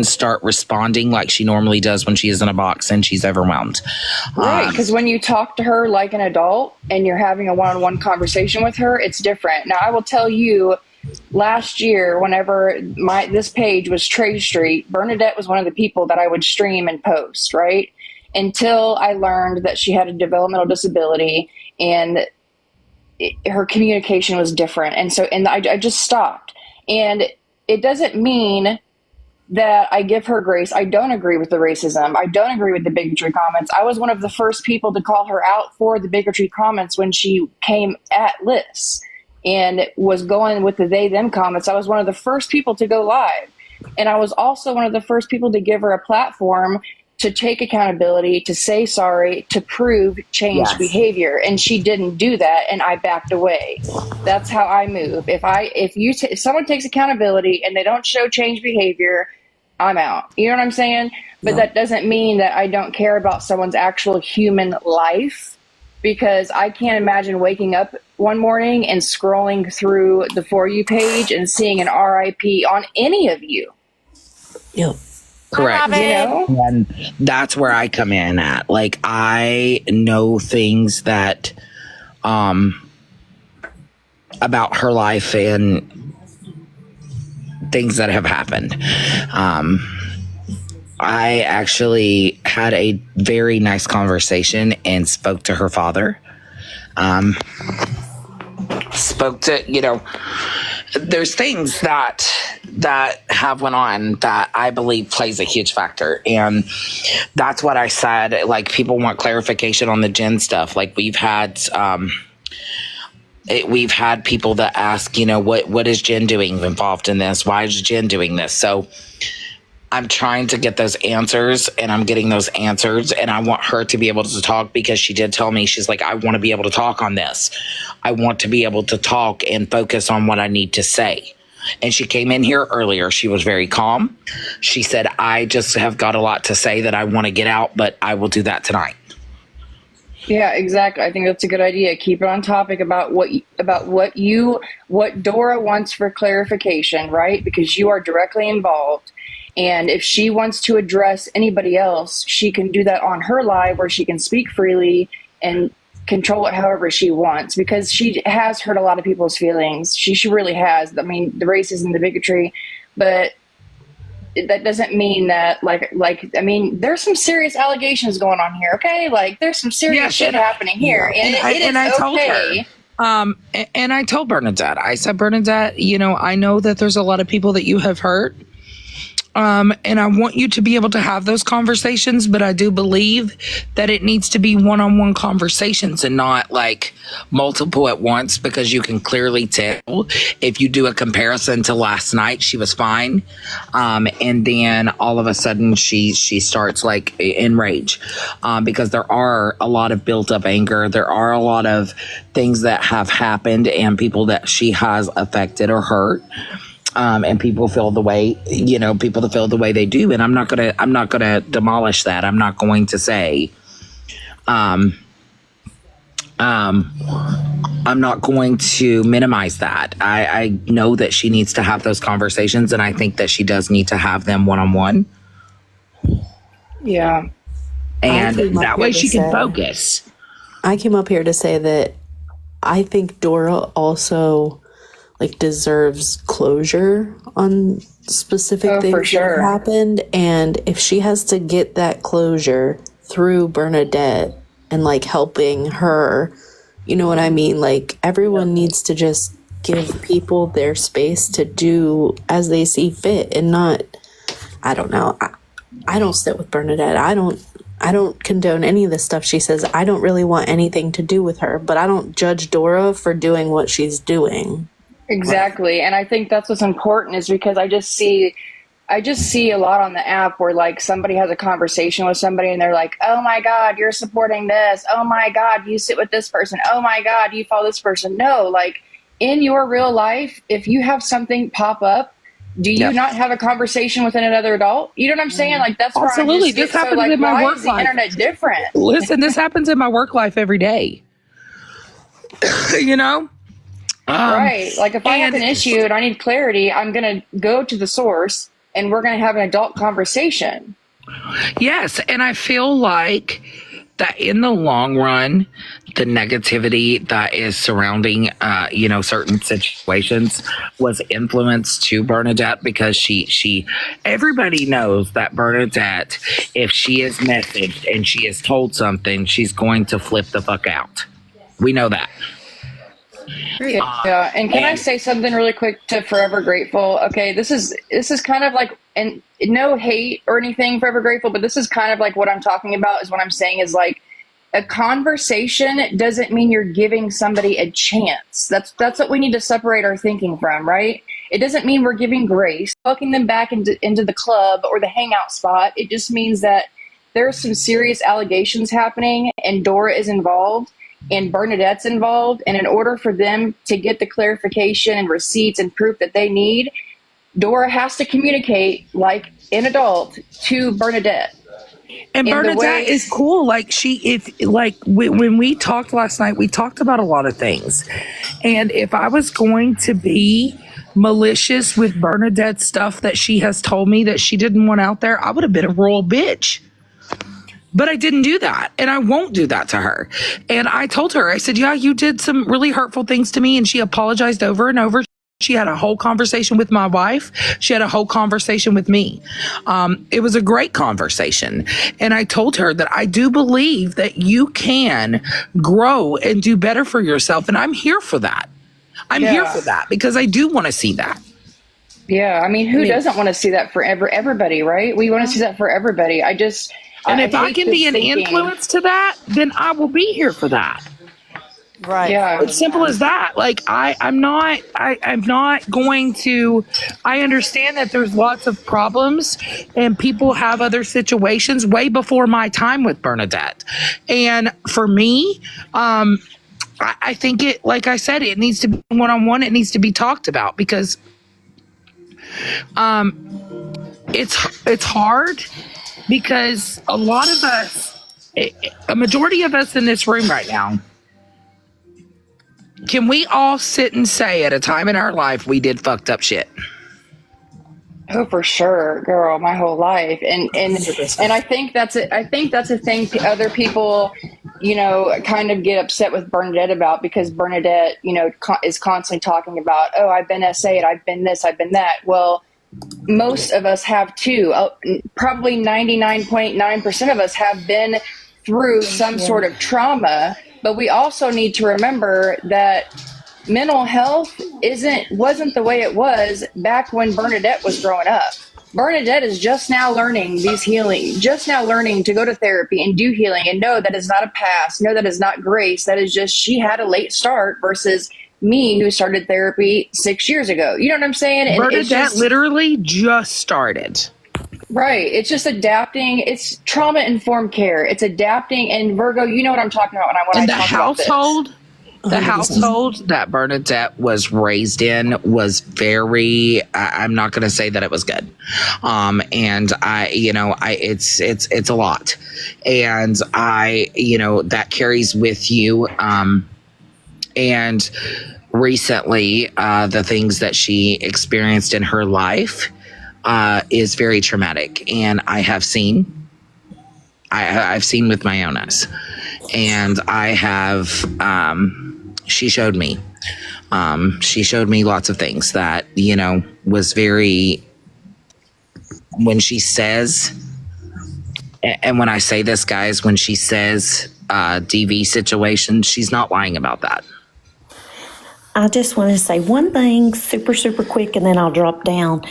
start responding like she normally does when she is in a box and she's overwhelmed. Right, because when you talk to her like an adult and you're having a one-on-one conversation with her, it's different. Now, I will tell you, last year, whenever this page was Trade Street, Bernadette was one of the people that I would stream and post, right? Until I learned that she had a developmental disability and her communication was different. And I just stopped. And it doesn't mean that I give her grace. I don't agree with the racism. I don't agree with the bigotry comments. I was one of the first people to call her out for the bigotry comments when she came at Liz and was going with the they, them comments. I was one of the first people to go live. And I was also one of the first people to give her a platform to take accountability, to say sorry, to prove changed behavior. And she didn't do that, and I backed away. That's how I move. If someone takes accountability and they don't show change behavior, I'm out. You know what I'm saying? But that doesn't mean that I don't care about someone's actual human life, because I can't imagine waking up one morning and scrolling through the For You page and seeing an RIP on any of you. Yep. Correct. You know? And that's where I come in at. Like, I know things that about her life and things that have happened. I actually had a very nice conversation and spoke to her father. Spoke to, there's things that have went on that I believe plays a huge factor. And that's what I said. Like, people want clarification on the Jen stuff. Like, we've had people that ask, what is Jen doing involved in this? Why is Jen doing this? So I'm trying to get those answers, and I'm getting those answers, and I want her to be able to talk, because she did tell me, she's like, I want to be able to talk on this. I want to be able to talk and focus on what I need to say. And she came in here earlier. She was very calm. She said, I just have got a lot to say that I want to get out, but I will do that tonight. Yeah, exactly. I think that's a good idea. Keep it on topic about what Dora wants for clarification, right? Because you are directly involved. And if she wants to address anybody else, she can do that on her live, where she can speak freely and control it however she wants, because she has hurt a lot of people's feelings. She really has. I mean, the racism, the bigotry, but that doesn't mean that there's some serious allegations going on here. Okay. Like, there's some serious shit happening here. And I told her. And I told Bernadette, I said, Bernadette, I know that there's a lot of people that you have hurt. And I want you to be able to have those conversations, but I do believe that it needs to be one-on-one conversations and not like multiple at once, because you can clearly tell if you do a comparison to last night, she was fine. And then all of a sudden she starts like in rage, because there are a lot of built up anger. There are a lot of things that have happened and people that she has affected or hurt. And people feel the way, people that feel the way they do. And I'm not gonna demolish that. I'm not going to say, I'm not going to minimize that. I know that she needs to have those conversations, and I think that she does need to have them one-on-one. Yeah. And that way she can focus. I came up here to say that I think Dora also deserves closure on specific things that have happened. And if she has to get that closure through Bernadette and helping her, you know what I mean? Everyone needs to just give people their space to do as they see fit, and not, I don't know. I don't sit with Bernadette. I don't condone any of the stuff she says. I don't really want anything to do with her, but I don't judge Dora for doing what she's doing. Exactly. And I think that's what's important, is because I just see a lot on the app where somebody has a conversation with somebody and they're like, oh my God, you're supporting this. Oh my God, you sit with this person. Oh my God, you follow this person. No, in your real life, if you have something pop up, do you not have a conversation with another adult? You know what I'm saying? That's absolutely. This happens in my work life. Why is the internet different? Listen, this happens in my work life every day. Right. If I have an issue and I need clarity, I'm going to go to the source and we're going to have an adult conversation. Yes. And I feel like that in the long run, the negativity that is surrounding, certain situations was influenced to Bernadette, because everybody knows that Bernadette, if she is messaged and she is told something, she's going to flip the fuck out. We know that. Yeah, and can I say something really quick to Forever Grateful? Okay, this is kind of and no hate or anything, Forever Grateful, but this is kind of what I'm talking about, is what I'm saying is a conversation doesn't mean you're giving somebody a chance. That's what we need to separate our thinking from, right? It doesn't mean we're giving grace, welcoming them back into the club or the hangout spot. It just means that there are some serious allegations happening and Dora is involved and Bernadette's involved, and in order for them to get the clarification and receipts and proof that they need, Dora has to communicate like an adult to Bernadette. And Bernadette is cool. Like when we talked last night, we talked about a lot of things. And if I was going to be malicious with Bernadette's stuff that she has told me that she didn't want out there, I would have been a royal bitch. But I didn't do that, and I won't do that to her. And I told her, I said, yeah, you did some really hurtful things to me, and she apologized over and over. She had a whole conversation with my wife. She had a whole conversation with me. It was a great conversation. And I told her that I do believe that you can grow and do better for yourself, and I'm here for that. I'm here for that because I do want to see that. Yeah, I mean, who doesn't want to see that for everybody, right? We want to see that for everybody. And if I can be an influence to that, then I will be here for that. Right. Yeah. It's simple as that. Like I'm not going to. I understand that there's lots of problems and people have other situations way before my time with Bernadette. And for me, I think it, like I said, it needs to be one-on-one. It needs to be talked about because it's hard because a lot of us, a majority of us in this room right now, can we all sit and say at a time in our life we did fucked up shit? Oh, for sure, girl, my whole life. And I think that's a thing other people, kind of get upset with Bernadette about, because Bernadette, is constantly talking about, oh, I've been SA'd, I've been this, I've been that. Well, most of us have too. Probably 99.9% of us have been through some sort of trauma, but we also need to remember that mental health wasn't the way it was back when Bernadette was growing up. Bernadette is just now learning just now learning to go to therapy and do healing and know that is not a pass, know that is not grace, that is just she had a late start versus me who started therapy 6 years ago. You know what I'm saying? And Bernadette literally just started. Right. It's just adapting. It's trauma-informed care. It's adapting. And Virgo, you know what I'm talking about when I talk about this. The household that Bernadette was raised in was very, I'm not going to say that it was good. And it's a lot. And that carries with you. And recently, the things that she experienced in her life is very traumatic. And I've seen with my own eyes. And I have, she showed me lots of things that, was very, when she says, and when I say this, guys, when she says DV situation, she's not lying about that. I just want to say one thing super, super quick, and then I'll drop down.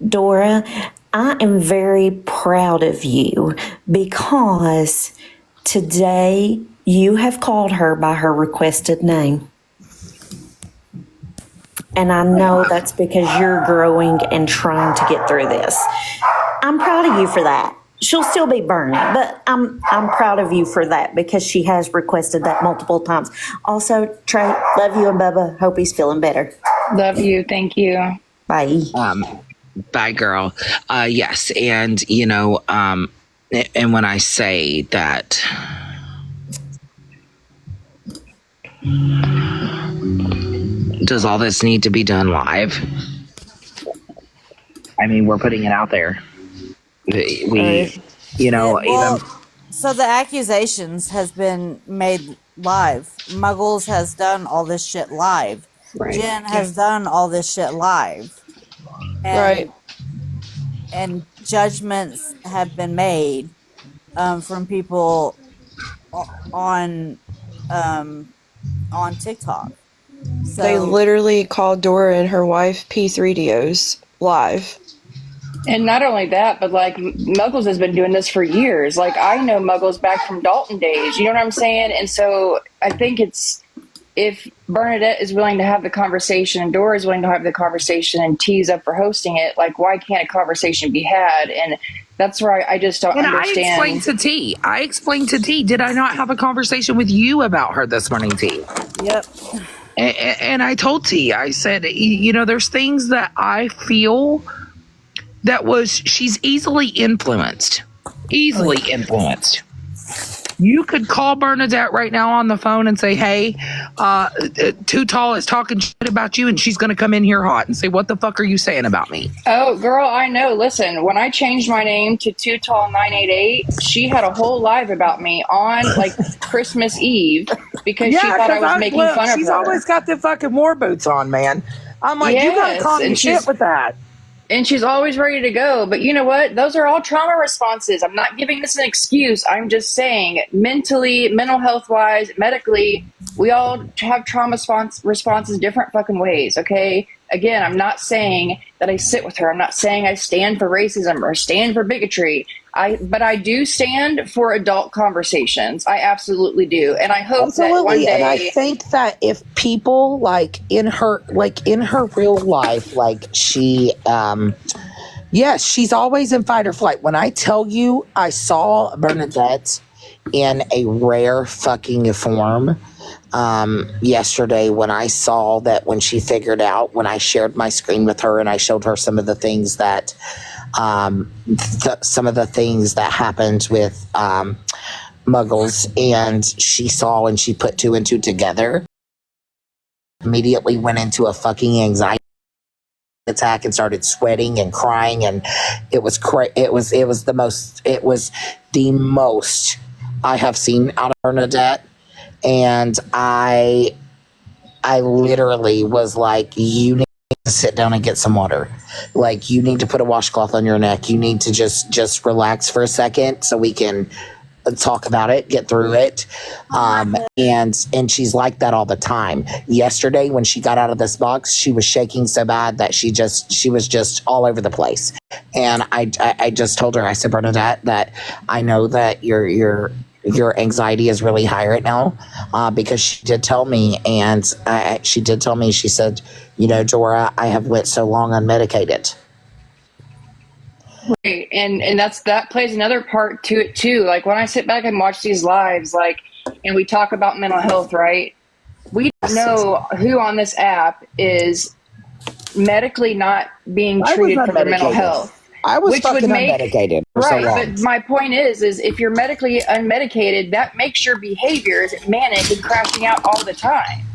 Dora, I am very proud of you because today you have called her by her requested name. And I know that's because you're growing and trying to get through this. I'm proud of you for that. She'll still be burning, but I'm proud of you for that because she has requested that multiple times. Also, Trey, love you and Bubba. Hope he's feeling better. Love you. Thank you. Bye. Bye, girl. Yes, and and when I say that, does all this need to be done live? I mean, we're putting it out there. So the accusations has been made live. Muggles has done all this shit live. Right. Jen has done all this shit live. And, and judgments have been made from people on TikTok. So, they literally called Dora and her wife P3DOs live. And not only that, but like Muggles has been doing this for years. Like I know Muggles back from Dalton days. You know what I'm saying? And so I think if Bernadette is willing to have the conversation and Dora is willing to have the conversation and T's up for hosting it, like why can't a conversation be had? And That's where I just don't And understand. I explained to T, did I not have a conversation with you about her this morning, T? Yep. And I told T, I said, you know, there's things that I feel she's easily influenced. You could call Bernadette right now on the phone and say, hey, Too Tall is talking shit about you, and she's going to come in here hot and say, what the fuck are you saying about me? Oh, girl, I know. Listen, when I changed my name to Too Tall 988, she had a whole live about me on like Christmas Eve because she thought I was making fun of her. She's always got the fucking war boots on, man. I'm like, you got to calm your shit with that. And she's always ready to go. But you know what? Those are all trauma responses. I'm not giving this an excuse. I'm just saying mentally, mental health wise, medically, we all have trauma responses different fucking ways. Okay. Again, I'm not saying that I sit with her. I'm not saying I stand for racism or stand for bigotry. But I do stand for adult conversations. I absolutely do. And I hope that one day. And I think that if people in her real life, she, yes, she's always in fight or flight. When I tell you I saw Bernadette in a rare fucking form, yesterday when I saw that when she figured out, when I shared my screen with her and I showed her some of the things that happened with Muggles, and she saw and she put two and two together, immediately went into a fucking anxiety attack and started sweating and crying, and it was the most I have seen out of Bernadette. And I literally was like, you need to sit down and get some water. Like, you need to put a washcloth on your neck. You need to just relax for a second so we can talk about it, get through it. And she's like that all the time. Yesterday, when she got out of this box, she was shaking so bad that she was just all over the place. And I just told her, I said, Bernadette, that I know that your anxiety is really high right now, because she did tell me, she said, you know, Dora, I have went so long unmedicated. Right. And that plays another part to it too. Like, when I sit back and watch these lives, and we talk about mental health, right? We don't know who on this app is medically not being treated for their mental health. I was fucking unmedicated for so long. But my point is if you're medically unmedicated, that makes your behaviors manic and crashing out all the time.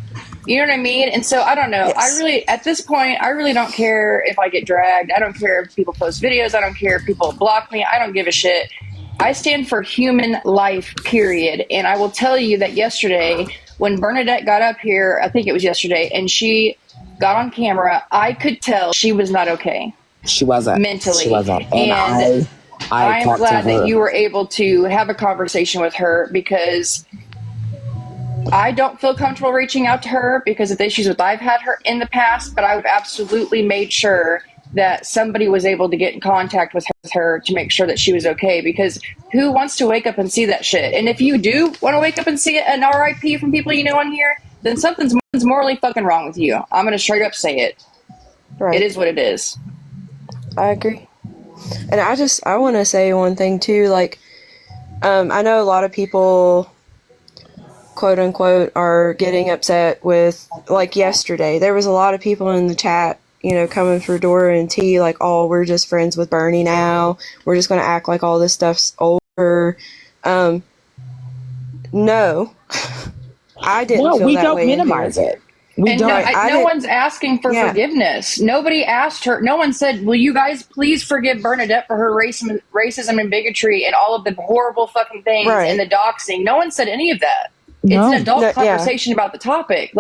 You know what I mean? And so I don't know. Yes. At this point, I really don't care if I get dragged. I don't care if people post videos. I don't care if people block me. I don't give a shit. I stand for human life, period. And I will tell you that yesterday, when Bernadette got up here, I think it was yesterday, and she got on camera, I could tell she was not okay. She wasn't. Mentally. She wasn't. And I'm glad that you were able to have a conversation with her, because I don't feel comfortable reaching out to her because of the issues that I've had her in the past, but I've absolutely made sure that somebody was able to get in contact with her to make sure that she was okay, because who wants to wake up and see that shit? And if you do want to wake up and see an RIP from people you know on here, then something's morally fucking wrong with you. I'm going to straight up say it. Right. It is what it is. I agree. And I want to say one thing too, I know a lot of people, quote unquote, are getting upset with, yesterday, there was a lot of people in the chat, coming for Dora and T, oh, we're just friends with Bernie now. We're just going to act like all this stuff's over. No, I didn't feel that way. No, we don't minimize it. No one's asking for forgiveness. Nobody asked her. No one said, will you guys please forgive Bernadette for her racism and bigotry and all of the horrible fucking things and the doxing. No one said any of that. No. It's an adult conversation about the topic.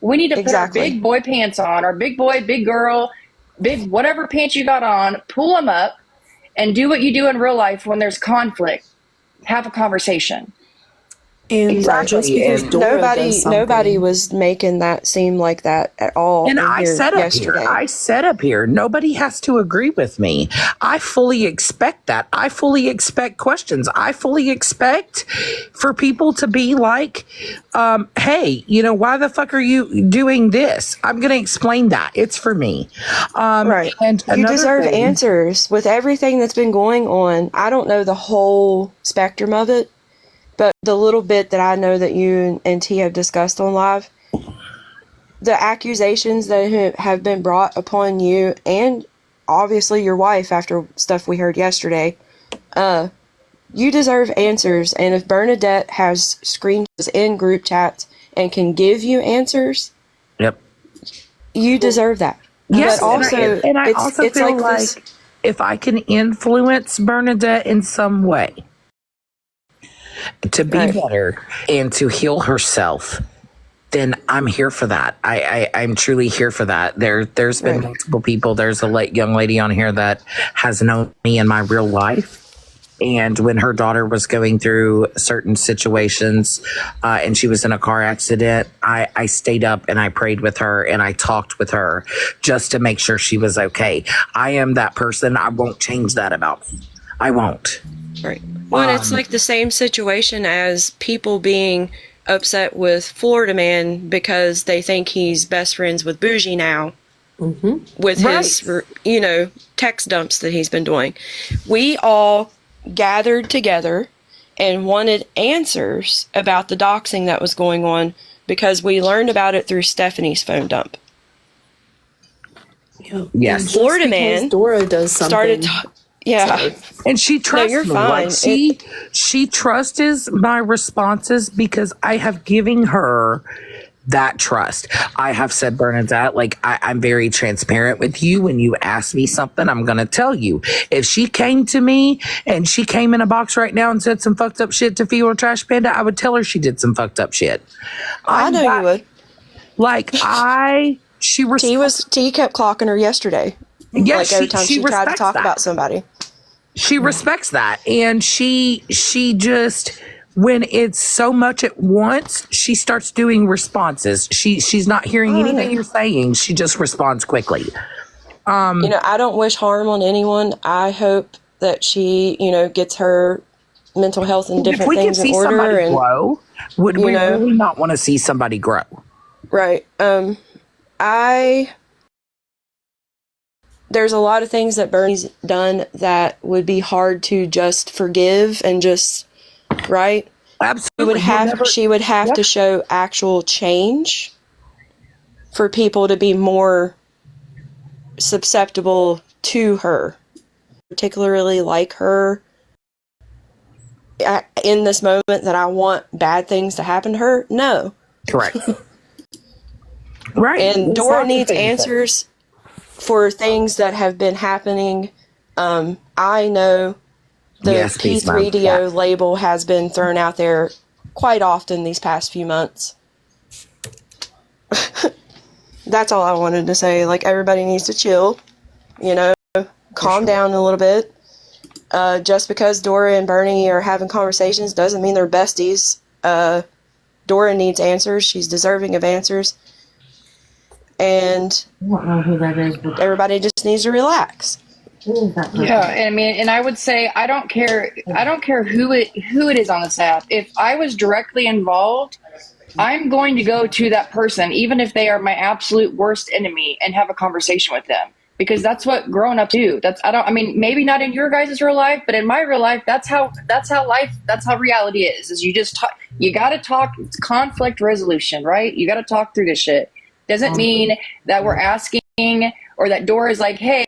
We need to put our big boy pants on, our big boy, big girl, big whatever pants you got on, pull them up, and do what you do in real life when there's conflict. Have a conversation. And just because Dora does something, nobody was making that seem like that at all. And I said up here, nobody has to agree with me. I fully expect that. I fully expect questions. I fully expect for people to be like, hey, why the fuck are you doing this? I'm going to explain that. It's for me. Right. And you deserve answers with everything that's been going on. I don't know the whole spectrum of it, but the little bit that I know that you and T have discussed on live, the accusations that have been brought upon you and obviously your wife after stuff we heard yesterday, you deserve answers. And if Bernadette has screenshots in group chats and can give you answers, yep, you deserve that. Yes, but also, I also feel like if I can influence Bernadette in some way to be better and to heal herself, then I'm here for that. I'm truly here for that. There's been multiple people. There's a young lady on here that has known me in my real life. And when her daughter was going through certain situations and she was in a car accident, I stayed up and I prayed with her and I talked with her just to make sure she was okay. I am that person. I won't change that about me. I won't. Right. Well, it's like the same situation as people being upset with Florida Man because they think he's best friends with Bougie now. Mm-hmm. With his, text dumps that he's been doing. We all gathered together and wanted answers about the doxing that was going on because we learned about it through Stephanie's phone dump. Yes. Florida Man Dora does something. And she trusts you're me. fine. She trusts my responses because I have given her that trust. I have said, Bernadette, I'm very transparent with you. When you ask me something, I'm going to tell you. If she came to me and she came in a box right now and said some fucked up shit to Fiora Trash Panda, I would tell her she did some fucked up shit. I know you would. T kept clocking her yesterday. Yeah, every time she tried to talk about somebody. She respects that. And she just, when it's so much at once, she starts doing responses. She's not hearing anything you're saying. She just responds quickly. I don't wish harm on anyone. I hope that she, gets her mental health and different things in order. If we could see somebody grow, would we really not want to see somebody grow? Right. There's a lot of things that Bernie's done that would be hard to just forgive and just, right? Absolutely. She would have to show actual change for people to be more susceptible to her. Particularly like her in this moment that I want bad things to happen to her. No. Correct. Right. And Dora needs answers for things that have been happening. I know the P3DO label has been thrown out there quite often these past few months. That's all I wanted to say. Everybody needs to chill, calm down a little bit. Just because Dora and Bernie are having conversations doesn't mean they're besties. Dora needs answers. She's deserving of answers. And I don't know who that is, but everybody just needs to relax. Yeah, and I would say I don't care who it is on this app. If I was directly involved, I'm going to go to that person, even if they are my absolute worst enemy, and have a conversation with them. Because that's what grown up do. Maybe not in your guys' real life, but in my real life, that's how reality is you just talk. You got to talk. It's conflict resolution, right? You got to talk through this shit. Doesn't mean that we're asking or that Dora is like, hey,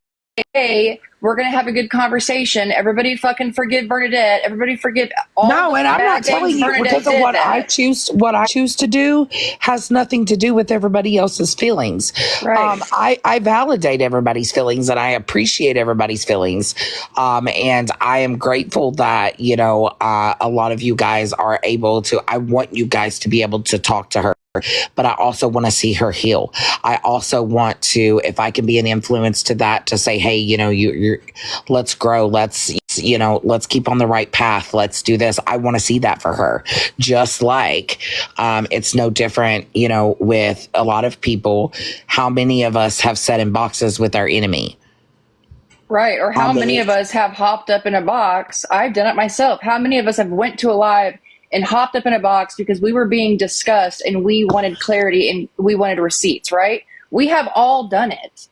we're going to have a good conversation. Everybody fucking forgive Bernadette. Everybody forgive all. No, and I'm not telling you because of what I choose to do has nothing to do with everybody else's feelings. Right. I validate everybody's feelings and I appreciate everybody's feelings. And I am grateful that, a lot of you guys are able to, I want you guys to be able to talk to her. But I also want to see her heal. I also want to, if I can be an influence to that, to say, hey, you're let's grow, let's let's keep on the right path. Let's do this. I want to see that for her. Just like it's no different, with a lot of people. How many of us have sat in boxes with our enemy? Right. Or how many of us have hopped up in a box? I've done it myself. How many of us have went to a live and hopped up in a box because we were being discussed and we wanted clarity and we wanted receipts, right? We have all done it.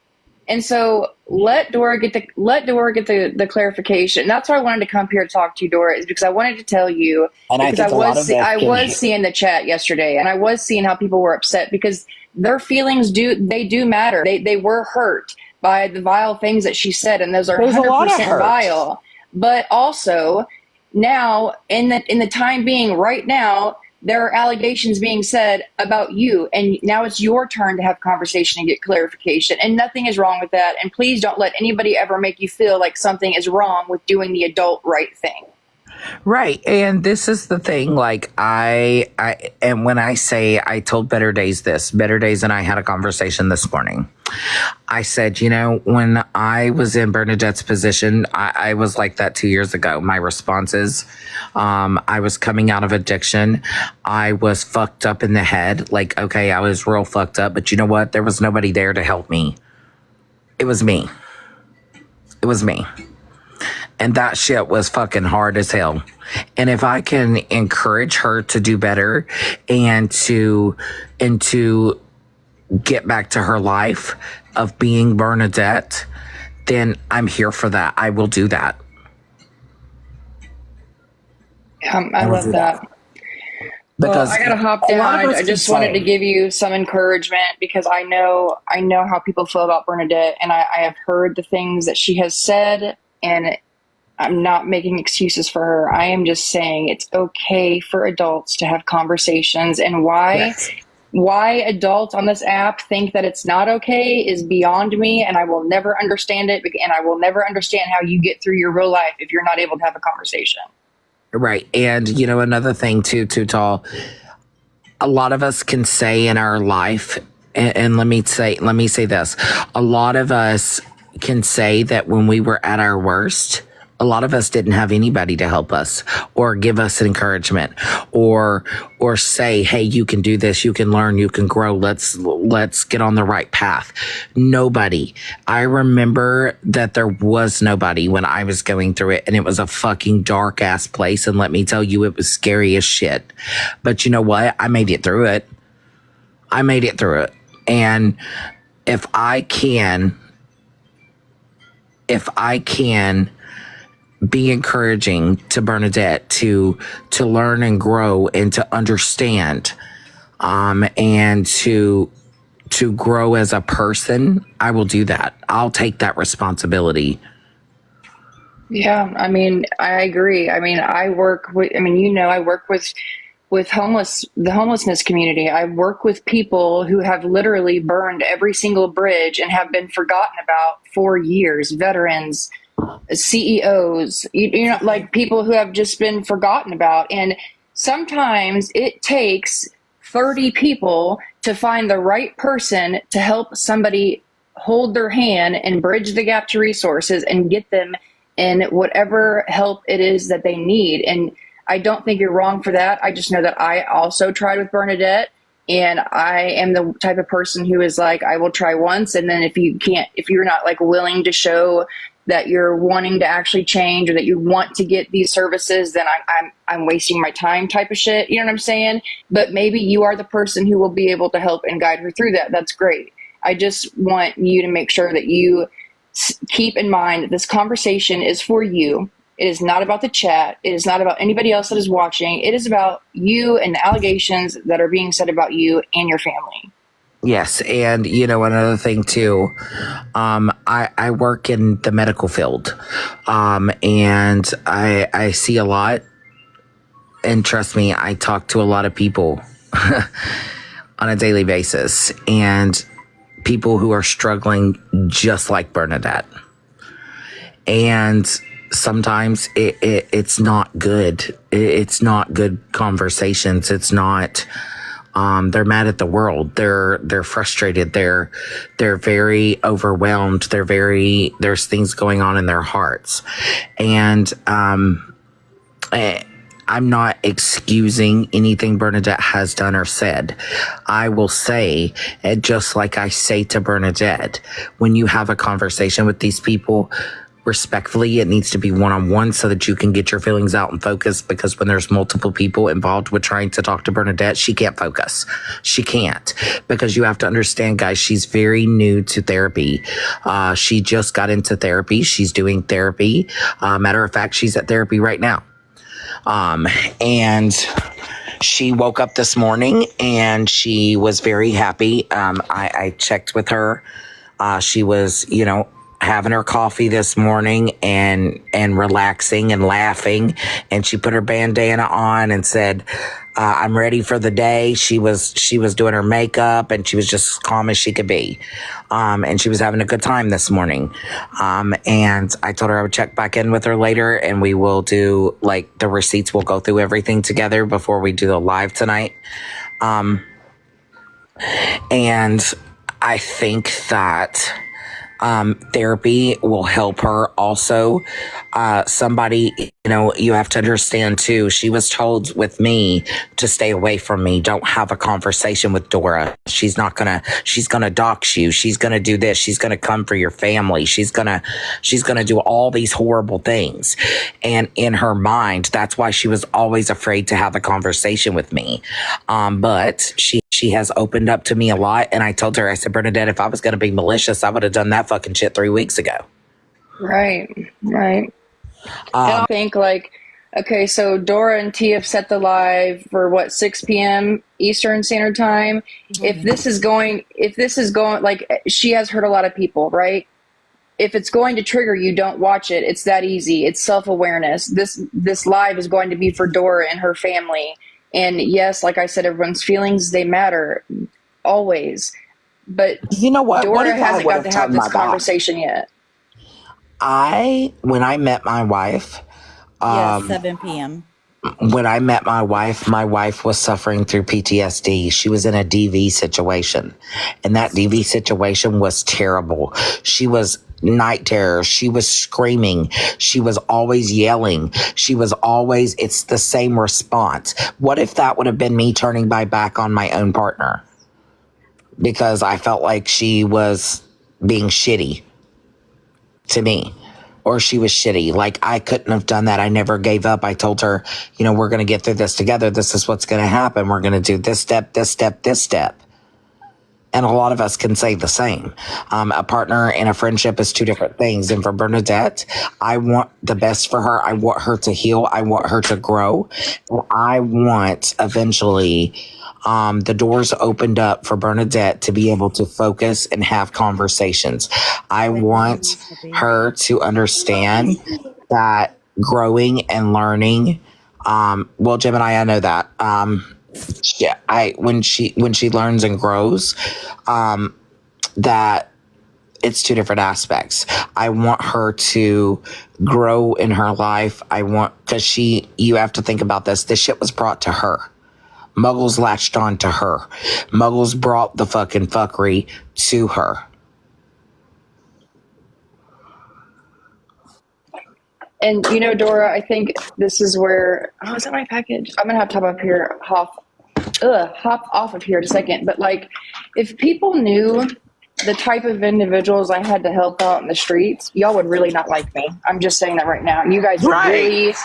And so let Dora get the clarification. That's why I wanted to come here to talk to you, Dora, is because I wanted to tell you, and because I was seeing the chat yesterday and I was seeing how people were upset because their feelings do matter. They were hurt by the vile things that she said, and those are 100% vile. But also now in the time being right now, there are allegations being said about you, and now it's your turn to have conversation and get clarification, and nothing is wrong with that. And please don't let anybody ever make you feel like something is wrong with doing the adult right thing. Right. And this is the thing, like and when I say, I told Better Days and I had a conversation this morning. I said, when I was in Bernadette's position, I was like that 2 years ago. My responses, I was coming out of addiction. I was fucked up in the head. Like, okay, I was real fucked up, but you know what? There was nobody there to help me. It was me. And that shit was fucking hard as hell. And if I can encourage her to do better and to get back to her life of being Bernadette, then I'm here for that. I will do that. I love that. Because I gotta hop down. I just wanted to give you some encouragement because I know how people feel about Bernadette, and I have heard the things that she has said, and I'm not making excuses for her. I am just saying it's okay for adults to have conversations, and why adults on this app think that it's not okay is beyond me, and I will never understand it, and I will never understand how you get through your real life if you're not able to have a conversation. Right. And, another thing too, Tall, a lot of us can say in our life, and let me say this, a lot of us can say that when we were at our worst, a lot of us didn't have anybody to help us or give us encouragement or say, hey, you can do this, you can learn, you can grow. Let's get on the right path. Nobody. I remember that there was nobody when I was going through it, and it was a fucking dark ass place. And let me tell you, it was scary as shit. But you know what? I made it through it. And if I can be encouraging to Bernadette to learn and grow and to understand, and to grow as a person, I will do that. I'll take that responsibility. Yeah, I agree. I work with the homelessness community. I work with people who have literally burned every single bridge and have been forgotten about for years, veterans, CEOs, like people who have just been forgotten about. And sometimes it takes 30 people to find the right person to help somebody hold their hand and bridge the gap to resources and get them in whatever help it is that they need. And I don't think you're wrong for that. I just know that I also tried with Bernadette, and I am the type of person who is like, I will try once. And then if you're not like willing to show that you're wanting to actually change or that you want to get these services, then I'm wasting my time type of shit. You know what I'm saying? But maybe you are the person who will be able to help and guide her through that. That's great. I just want you to make sure that you keep in mind that this conversation is for you. It is not about the chat. It is not about anybody else that is watching. It is about you and the allegations that are being said about you and your family. Yes. And, another thing too, I work in the medical field, and I see a lot, and trust me, I talk to a lot of people on a daily basis, and people who are struggling just like Bernadette. And sometimes it's not good. It's not good conversations. It's not They're mad at the world. They're frustrated. They're very overwhelmed. There's things going on in their hearts. And, I'm not excusing anything Bernadette has done or said. I will say, just like I say to Bernadette, when you have a conversation with these people, respectfully, it needs to be one-on-one so that you can get your feelings out and focus, because when there's multiple people involved with trying to talk to Bernadette, she can't focus. She can't, because you have to understand, guys, she's very new to therapy. She just got into therapy. She's doing therapy. Matter of fact, she's at therapy right now. And she woke up this morning and she was very happy. I checked with her. She was, having her coffee this morning and relaxing and laughing. And she put her bandana on and said, I'm ready for the day. She was doing her makeup and she was just calm as she could be. And she was having a good time this morning. And I told her I would check back in with her later and we will do the receipts. We'll go through everything together before we do the live tonight. And I think that therapy will help her also. Somebody, you have to understand too, she was told with me to stay away from me. Don't have a conversation with Dora. She's gonna dox you. She's gonna do this. She's gonna come for your family. She's gonna do all these horrible things. And in her mind, that's why she was always afraid to have a conversation with me. But she has opened up to me a lot. And I told her, I said, Bernadette, if I was going to be malicious, I would have done that fucking shit 3 weeks ago. Right. And I think okay, so Dora and T have set the live for 6 p.m. Eastern Standard Time. Mm-hmm. If this is going, she has hurt a lot of people, right? If it's going to trigger you, don't watch it. It's that easy. It's self-awareness. This live is going to be for Dora and her family. And yes, like I said, everyone's feelings, they matter always. But you know what? Dora hasn't got to have this conversation yet. When I met my wife, 7 p.m. When I met my wife was suffering through PTSD. She was in a DV situation, and that DV situation was terrible. She was night terror. She was screaming. She was always yelling. It's the same response. What if that would have been me turning my back on my own partner? Because I felt like she was being shitty to me. Or she was shitty. I couldn't have done that. I never gave up. I told her, we're going to get through this together. This is what's going to happen. We're going to do this step, this step, this step. And a lot of us can say the same. A partner and a friendship is two different things. And for Bernadette, I want the best for her. I want her to heal. I want her to grow. I want eventually the doors opened up for Bernadette to be able to focus and have conversations. I want her to understand that growing and learning, Gemini, I know that. When she learns and grows, that it's two different aspects. I want her to grow in her life. Because you have to think about this. This shit was brought to her. Muggles latched on to her. Muggles brought the fucking fuckery to her. And Dora, I think this is where, is that my package? I'm gonna have to hop off of here in a second. But if people knew the type of individuals I had to help out in the streets, y'all would really not like me. I'm just saying that right now. You guys would really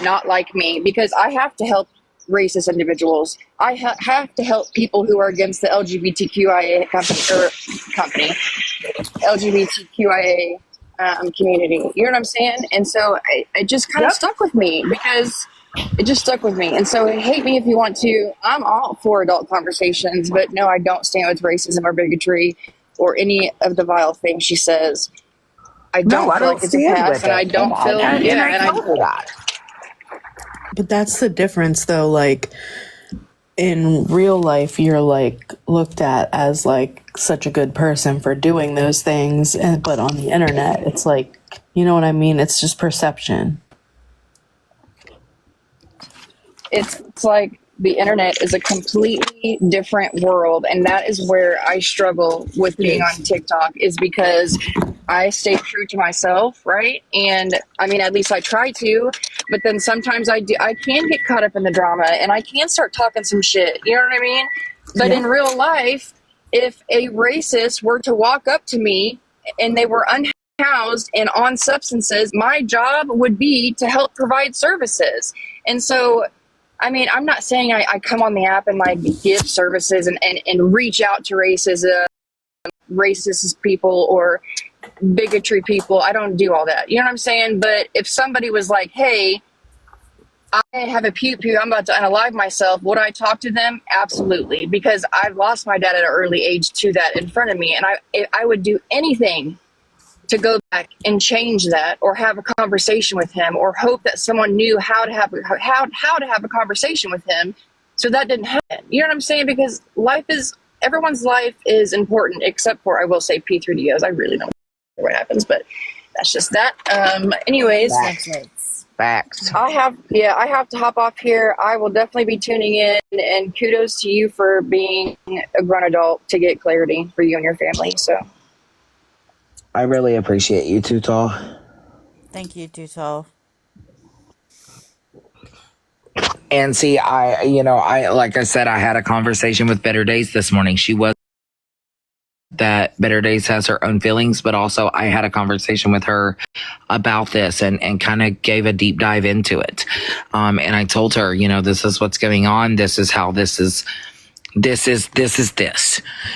not like me, because I have to help racist individuals. I have to help people who are against the LGBTQIA LGBTQIA community. You know what I'm saying? And so it just kind of stuck with me, because it just stuck with me. And so hate me if you want to. I'm all for adult conversations, but no, I don't stand with racism or bigotry or any of the vile things she says. I don't feel like it's a pass, and I don't feel that. But that's the difference, though. In real life, you're looked at as such a good person for doing those things, but on the internet, it's you know what I mean? It's just perception. It's like the internet is a completely different world, and that is where I struggle with being on TikTok, is because I stay true to myself, right? And I mean, at least I try to, but then sometimes I can get caught up in the drama and I can start talking some shit, you know what I mean? But in real life, if a racist were to walk up to me and they were unhoused and on substances, my job would be to help provide services. And so, I mean, I'm not saying I come on the app and like give services and reach out to racist people or bigotry people. I don't do all that. You know what I'm saying? But if somebody was like, hey, I have a pew pew, I'm about to unalive myself, would I talk to them? Absolutely. Because I lost my dad at an early age to that in front of me. And I would do anything to go back and change that, or have a conversation with him, or hope that someone knew how to have a conversation with him so that didn't happen. You know what I'm saying? Because everyone's life is important, except for, I will say, P3DOs. I really don't know what happens, but that's just that. Anyways, Facts. I have to hop off here. I will definitely be tuning in, and kudos to you for being a grown adult to get clarity for you and your family. So I really appreciate you, Too Tall. Thank you, Too Tall. And see, I like I said, I had a conversation with Better Days this morning. She was that Better Days has her own feelings, but also I had a conversation with her about this and kind of gave a deep dive into it. And I told her, this is what's going on. This is how this is.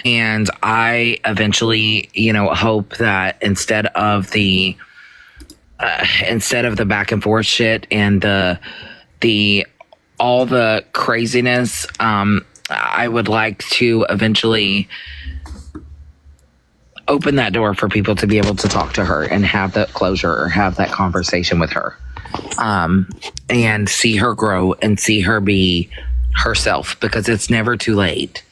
And I eventually, hope that instead of the back and forth shit and all the craziness, I would like to eventually open that door for people to be able to talk to her and have that closure or have that conversation with her, and see her grow and see her be herself, because it's never too late.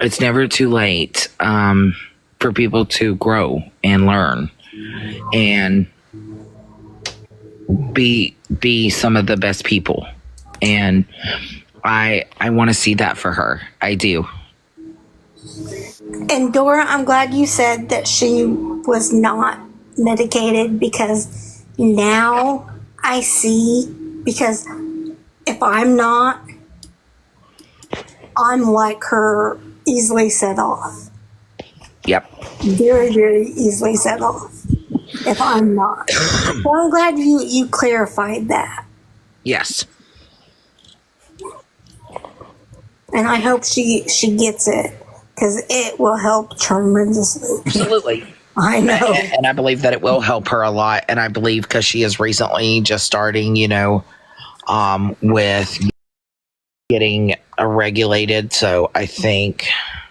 It's never too late for people to grow and learn and be some of the best people. And I want to see that for her. I do. And Dora, I'm glad you said that she was not medicated, because now I see, because if I'm not, I'm like her, easily set off. Yep. Very, very easily set off if I'm not. Well, I'm glad you clarified that. Yes. And I hope she gets it, because it will help tremendously. Absolutely. I know. And I believe that it will help her a lot. And I believe because she is recently just starting, with getting regulated. So I think.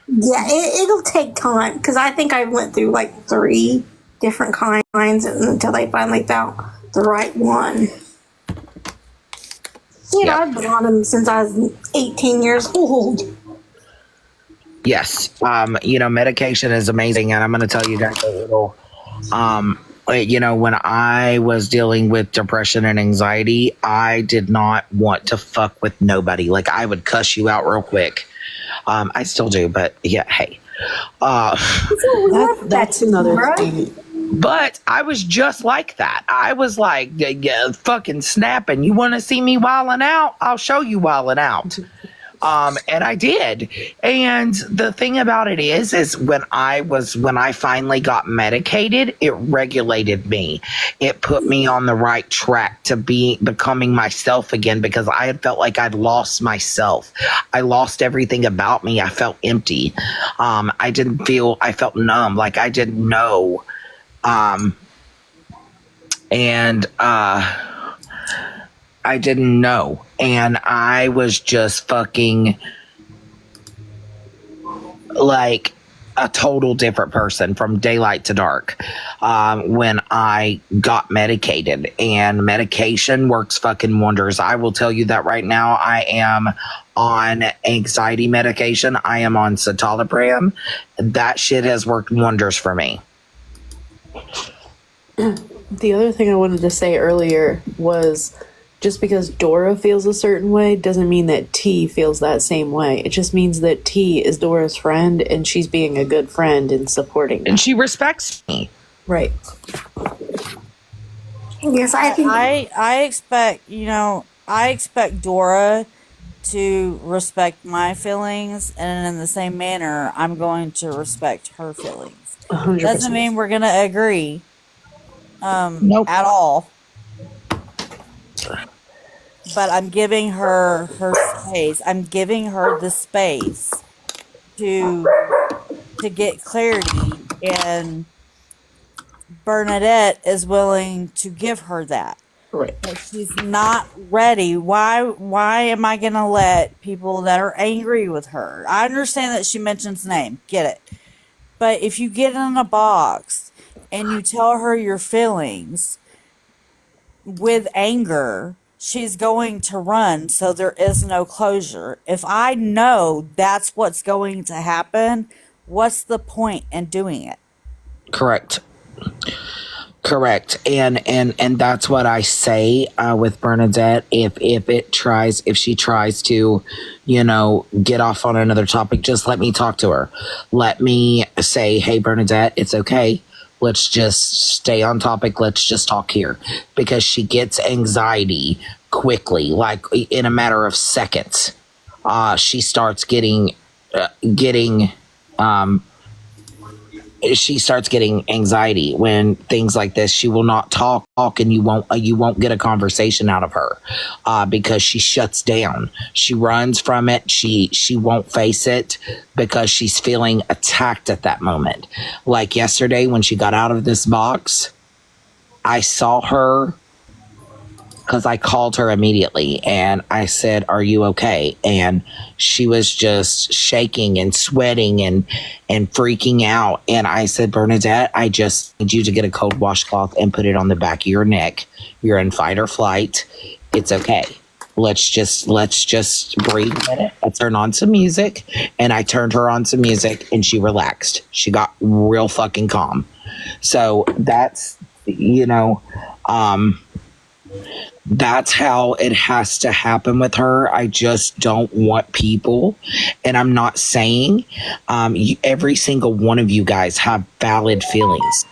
Yeah, it'll take time, because I think I went through like 3 different kinds until they finally found the right one. I've been on them since I was 18 years old. Yes. Medication is amazing. And I'm going to tell you guys a little, when I was dealing with depression and anxiety, I did not want to fuck with nobody. Like, I would cuss you out real quick. I still do, but yeah, hey. That's another thing. But I was just like that. I was like, fucking snapping. You want to see me wilding out? I'll show you wilding out. And I did. And the thing about it is when I finally got medicated, it regulated me. It put me on the right track to becoming myself again, because I had felt like I'd lost myself. I lost everything about me. I felt empty. I felt numb. Like I didn't know. I didn't know. And I was just fucking like a total different person from daylight to dark when I got medicated. And medication works fucking wonders. I will tell you that right now. I am on anxiety medication. I am on citalopram. That shit has worked wonders for me. The other thing I wanted to say earlier was just because Dora feels a certain way doesn't mean that T feels that same way. It just means that T is Dora's friend and she's being a good friend and supporting them. And she respects me. Right. Yes, I think I expect, I expect Dora to respect my feelings, and in the same manner, I'm going to respect her feelings. 100%. Doesn't mean we're gonna agree, Nope. at all. But I'm giving her space. I'm giving her the space to get clarity, and Bernadette is willing to give her that. Right. But she's not ready. Why am I gonna let people that are angry with her? I understand that she mentions name, get it. But if you get in a box and you tell her your feelings with anger, she's going to run, so there is no closure. If I know that's what's going to happen, what's the point in doing it? Correct. And that's what I say with Bernadette. If she tries to, get off on another topic, just let me talk to her. Let me say, hey, Bernadette, it's okay. Let's just stay on topic. Let's just talk here, because she gets anxiety quickly, like in a matter of seconds. She starts getting anxiety when things like this. She will not talk, and you won't get a conversation out of her because she shuts down. She runs from it. She won't face it because she's feeling attacked at that moment. Like yesterday when she got out of this box, I saw her, because I called her immediately and I said, are you okay? And she was just shaking and sweating and freaking out. And I said, Bernadette, I just need you to get a cold washcloth and put it on the back of your neck. You're in fight or flight. It's okay. Let's just breathe a minute. Let's turn on some music. And I turned her on some music and she relaxed. She got real fucking calm. So that's, that's how it has to happen with her. I just don't want people, and I'm not saying every single one of you guys have valid feelings.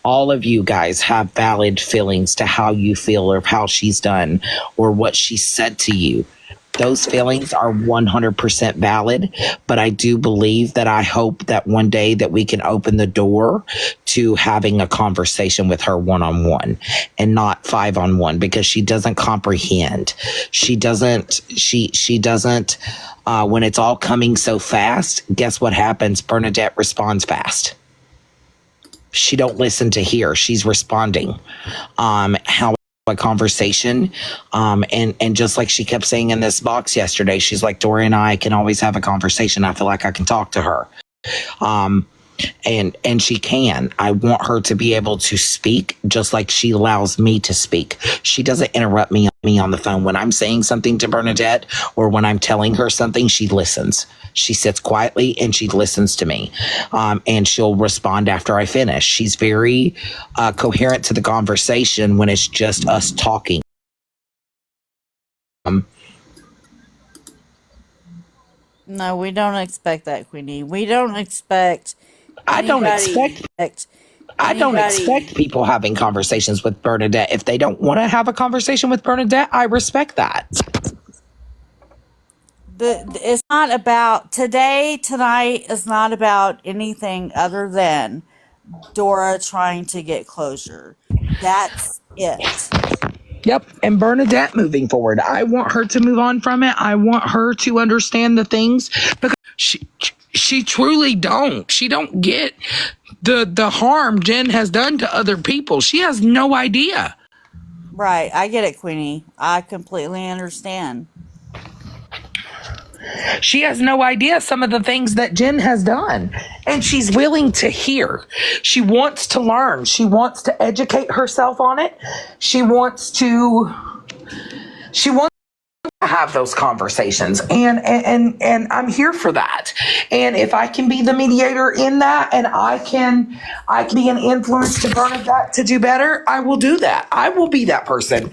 All of you guys have valid feelings to how you feel or how she's done or what she said to you. Those feelings are 100% valid, but I do believe that I hope that one day that we can open the door to having a conversation with her one-on-one and not 5-on-1, because she doesn't comprehend. She doesn't, when it's all coming so fast, guess what happens? Bernadette responds fast. She don't listen to hear. She's responding. How a conversation, and just like she kept saying in this box yesterday, she's like, Dory and I can always have a conversation. I feel like I can talk to her, and she can. I want her to be able to speak just like she allows me to speak. She doesn't interrupt me on the phone when I'm saying something to Bernadette or when I'm telling her something. She listens. She sits quietly and she listens to me, and she'll respond after I finish. She's very coherent to the conversation when it's just us talking. No, we don't expect that, Queenie. We don't expect. I don't expect people having conversations with Bernadette. If they don't want to have a conversation with Bernadette, I respect that. It's not about tonight is not about anything other than Dora trying to get closure. That's it. Yep. And Bernadette moving forward. I want her to move on from it. I want her to understand the things, because she truly don't. She don't get the harm Jen has done to other people. She has no idea. Right. I get it, Queenie. I completely understand. She has no idea some of the things that Jen has done, and she's willing to hear. She wants to learn. She wants to educate herself on it. She wants to have those conversations, and I'm here for that. And if I can be the mediator in that, and I can be an influence to Bernadette to do better, I will do that. I will be that person.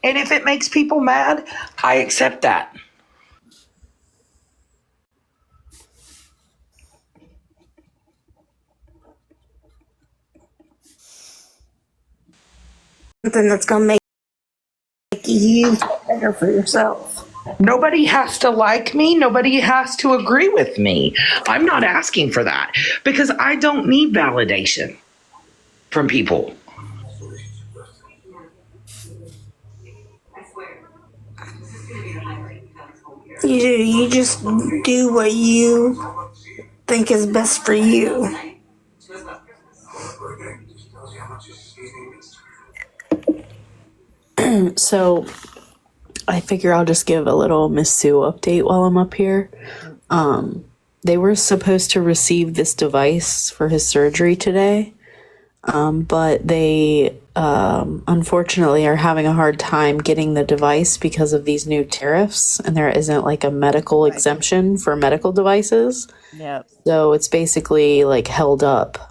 And if it makes people mad, I accept that. Something that's going to make you better for yourself. Nobody has to like me. Nobody has to agree with me. I'm not asking for that because I don't need validation from people. You do. You just do what you think is best for you. So I figure I'll just give a little Miss Sue update while I'm up here. They were supposed to receive this device for his surgery today, but they unfortunately are having a hard time getting the device because of these new tariffs, and there isn't like a medical exemption for medical devices. Yep. So it's basically like held up.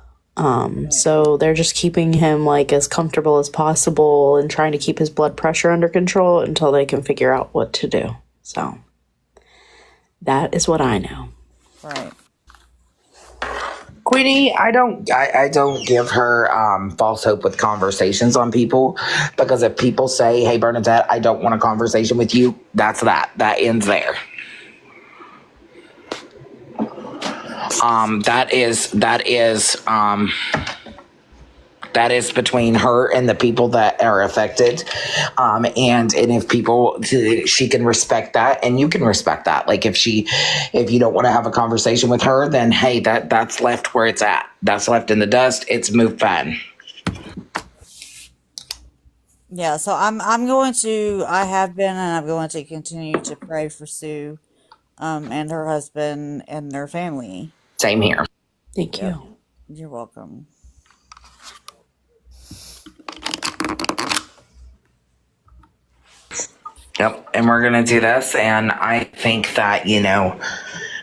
So they're just keeping him like as comfortable as possible and trying to keep his blood pressure under control until they can figure out what to do. So that is what I know. Right. Queenie, I don't give her false hope with conversations on people, because if people say, hey, Bernadette, I don't want a conversation with you, that's that. That ends there. That is between her and the people that are affected. And if people, she can respect that and you can respect that. Like if you don't want to have a conversation with her, then hey, that's left where it's at. That's left in the dust. It's moved on. Yeah, so I have been and I'm going to continue to pray for Sue and her husband and their family. Same here. Thank you. You're welcome. Yep, and we're going to do this, and I think that,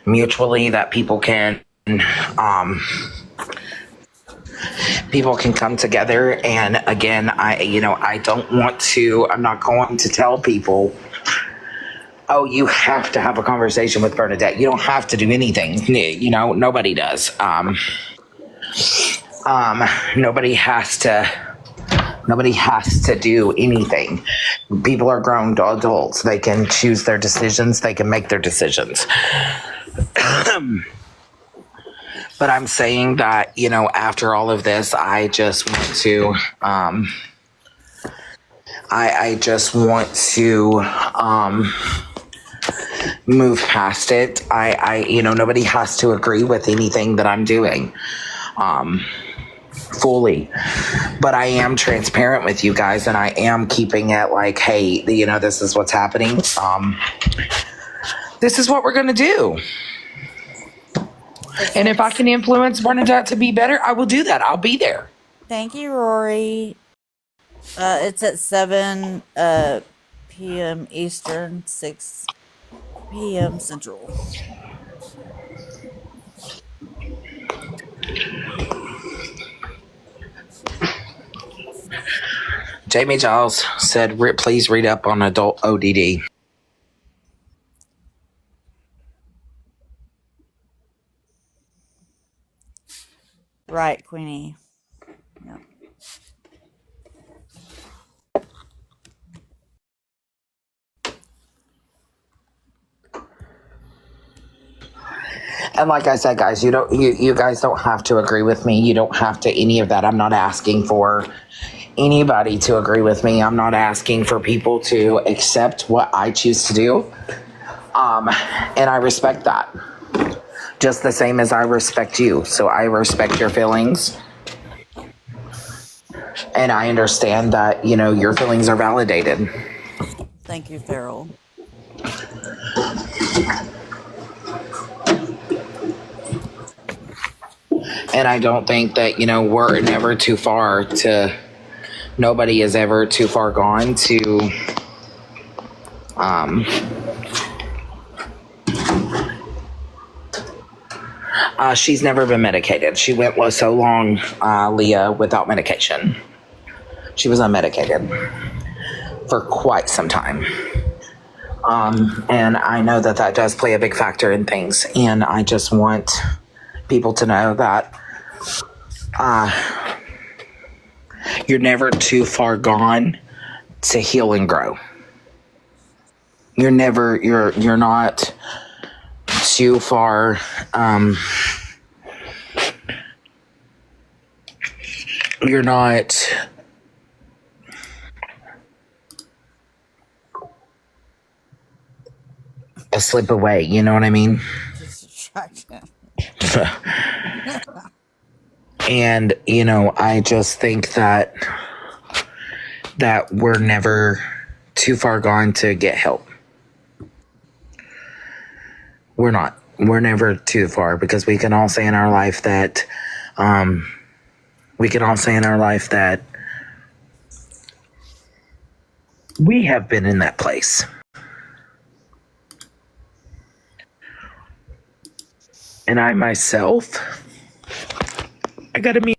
mutually that people can come together. And again, I'm not going to tell people, oh, you have to have a conversation with Bernadette. You don't have to do anything. Nobody does. Nobody has to do anything. People are grown adults. They can choose their decisions. They can make their decisions. But I'm saying that, after all of this, I just want to, I just want to, move past it. Nobody has to agree with anything that I'm doing. Fully, but I am transparent with you guys, and I am keeping it like, hey, this is what's happening. This is what we're gonna do, and if I can influence Bernadette to be better, I will do that. I'll be there. Thank you, Rory. It's at 7 p.m. Eastern, 6 p.m. Central. Jamie Giles said, please read up on adult ODD. Right, Queenie. Yep. And like I said, guys, you guys don't have to agree with me. You don't have to any of that. I'm not asking for anybody to agree with me. I'm not asking for people to accept what I choose to do. And I respect that. Just the same as I respect you. So I respect your feelings. And I understand that, your feelings are validated. Thank you, Farrell. And I don't think that, we're never too far to... Nobody is ever too far gone to she's never been medicated. She went so long, Leah, without medication. She was unmedicated. for quite some time. And I know that that does play a big factor in things. And I just want people to know that you're never too far gone to heal and grow. You're not too far you're not a slip away, you know what I mean? And I just think that we're never too far gone to get help. We're not. We're never too far, because we can all say in our life that we have been in that place. And I myself, I gotta meet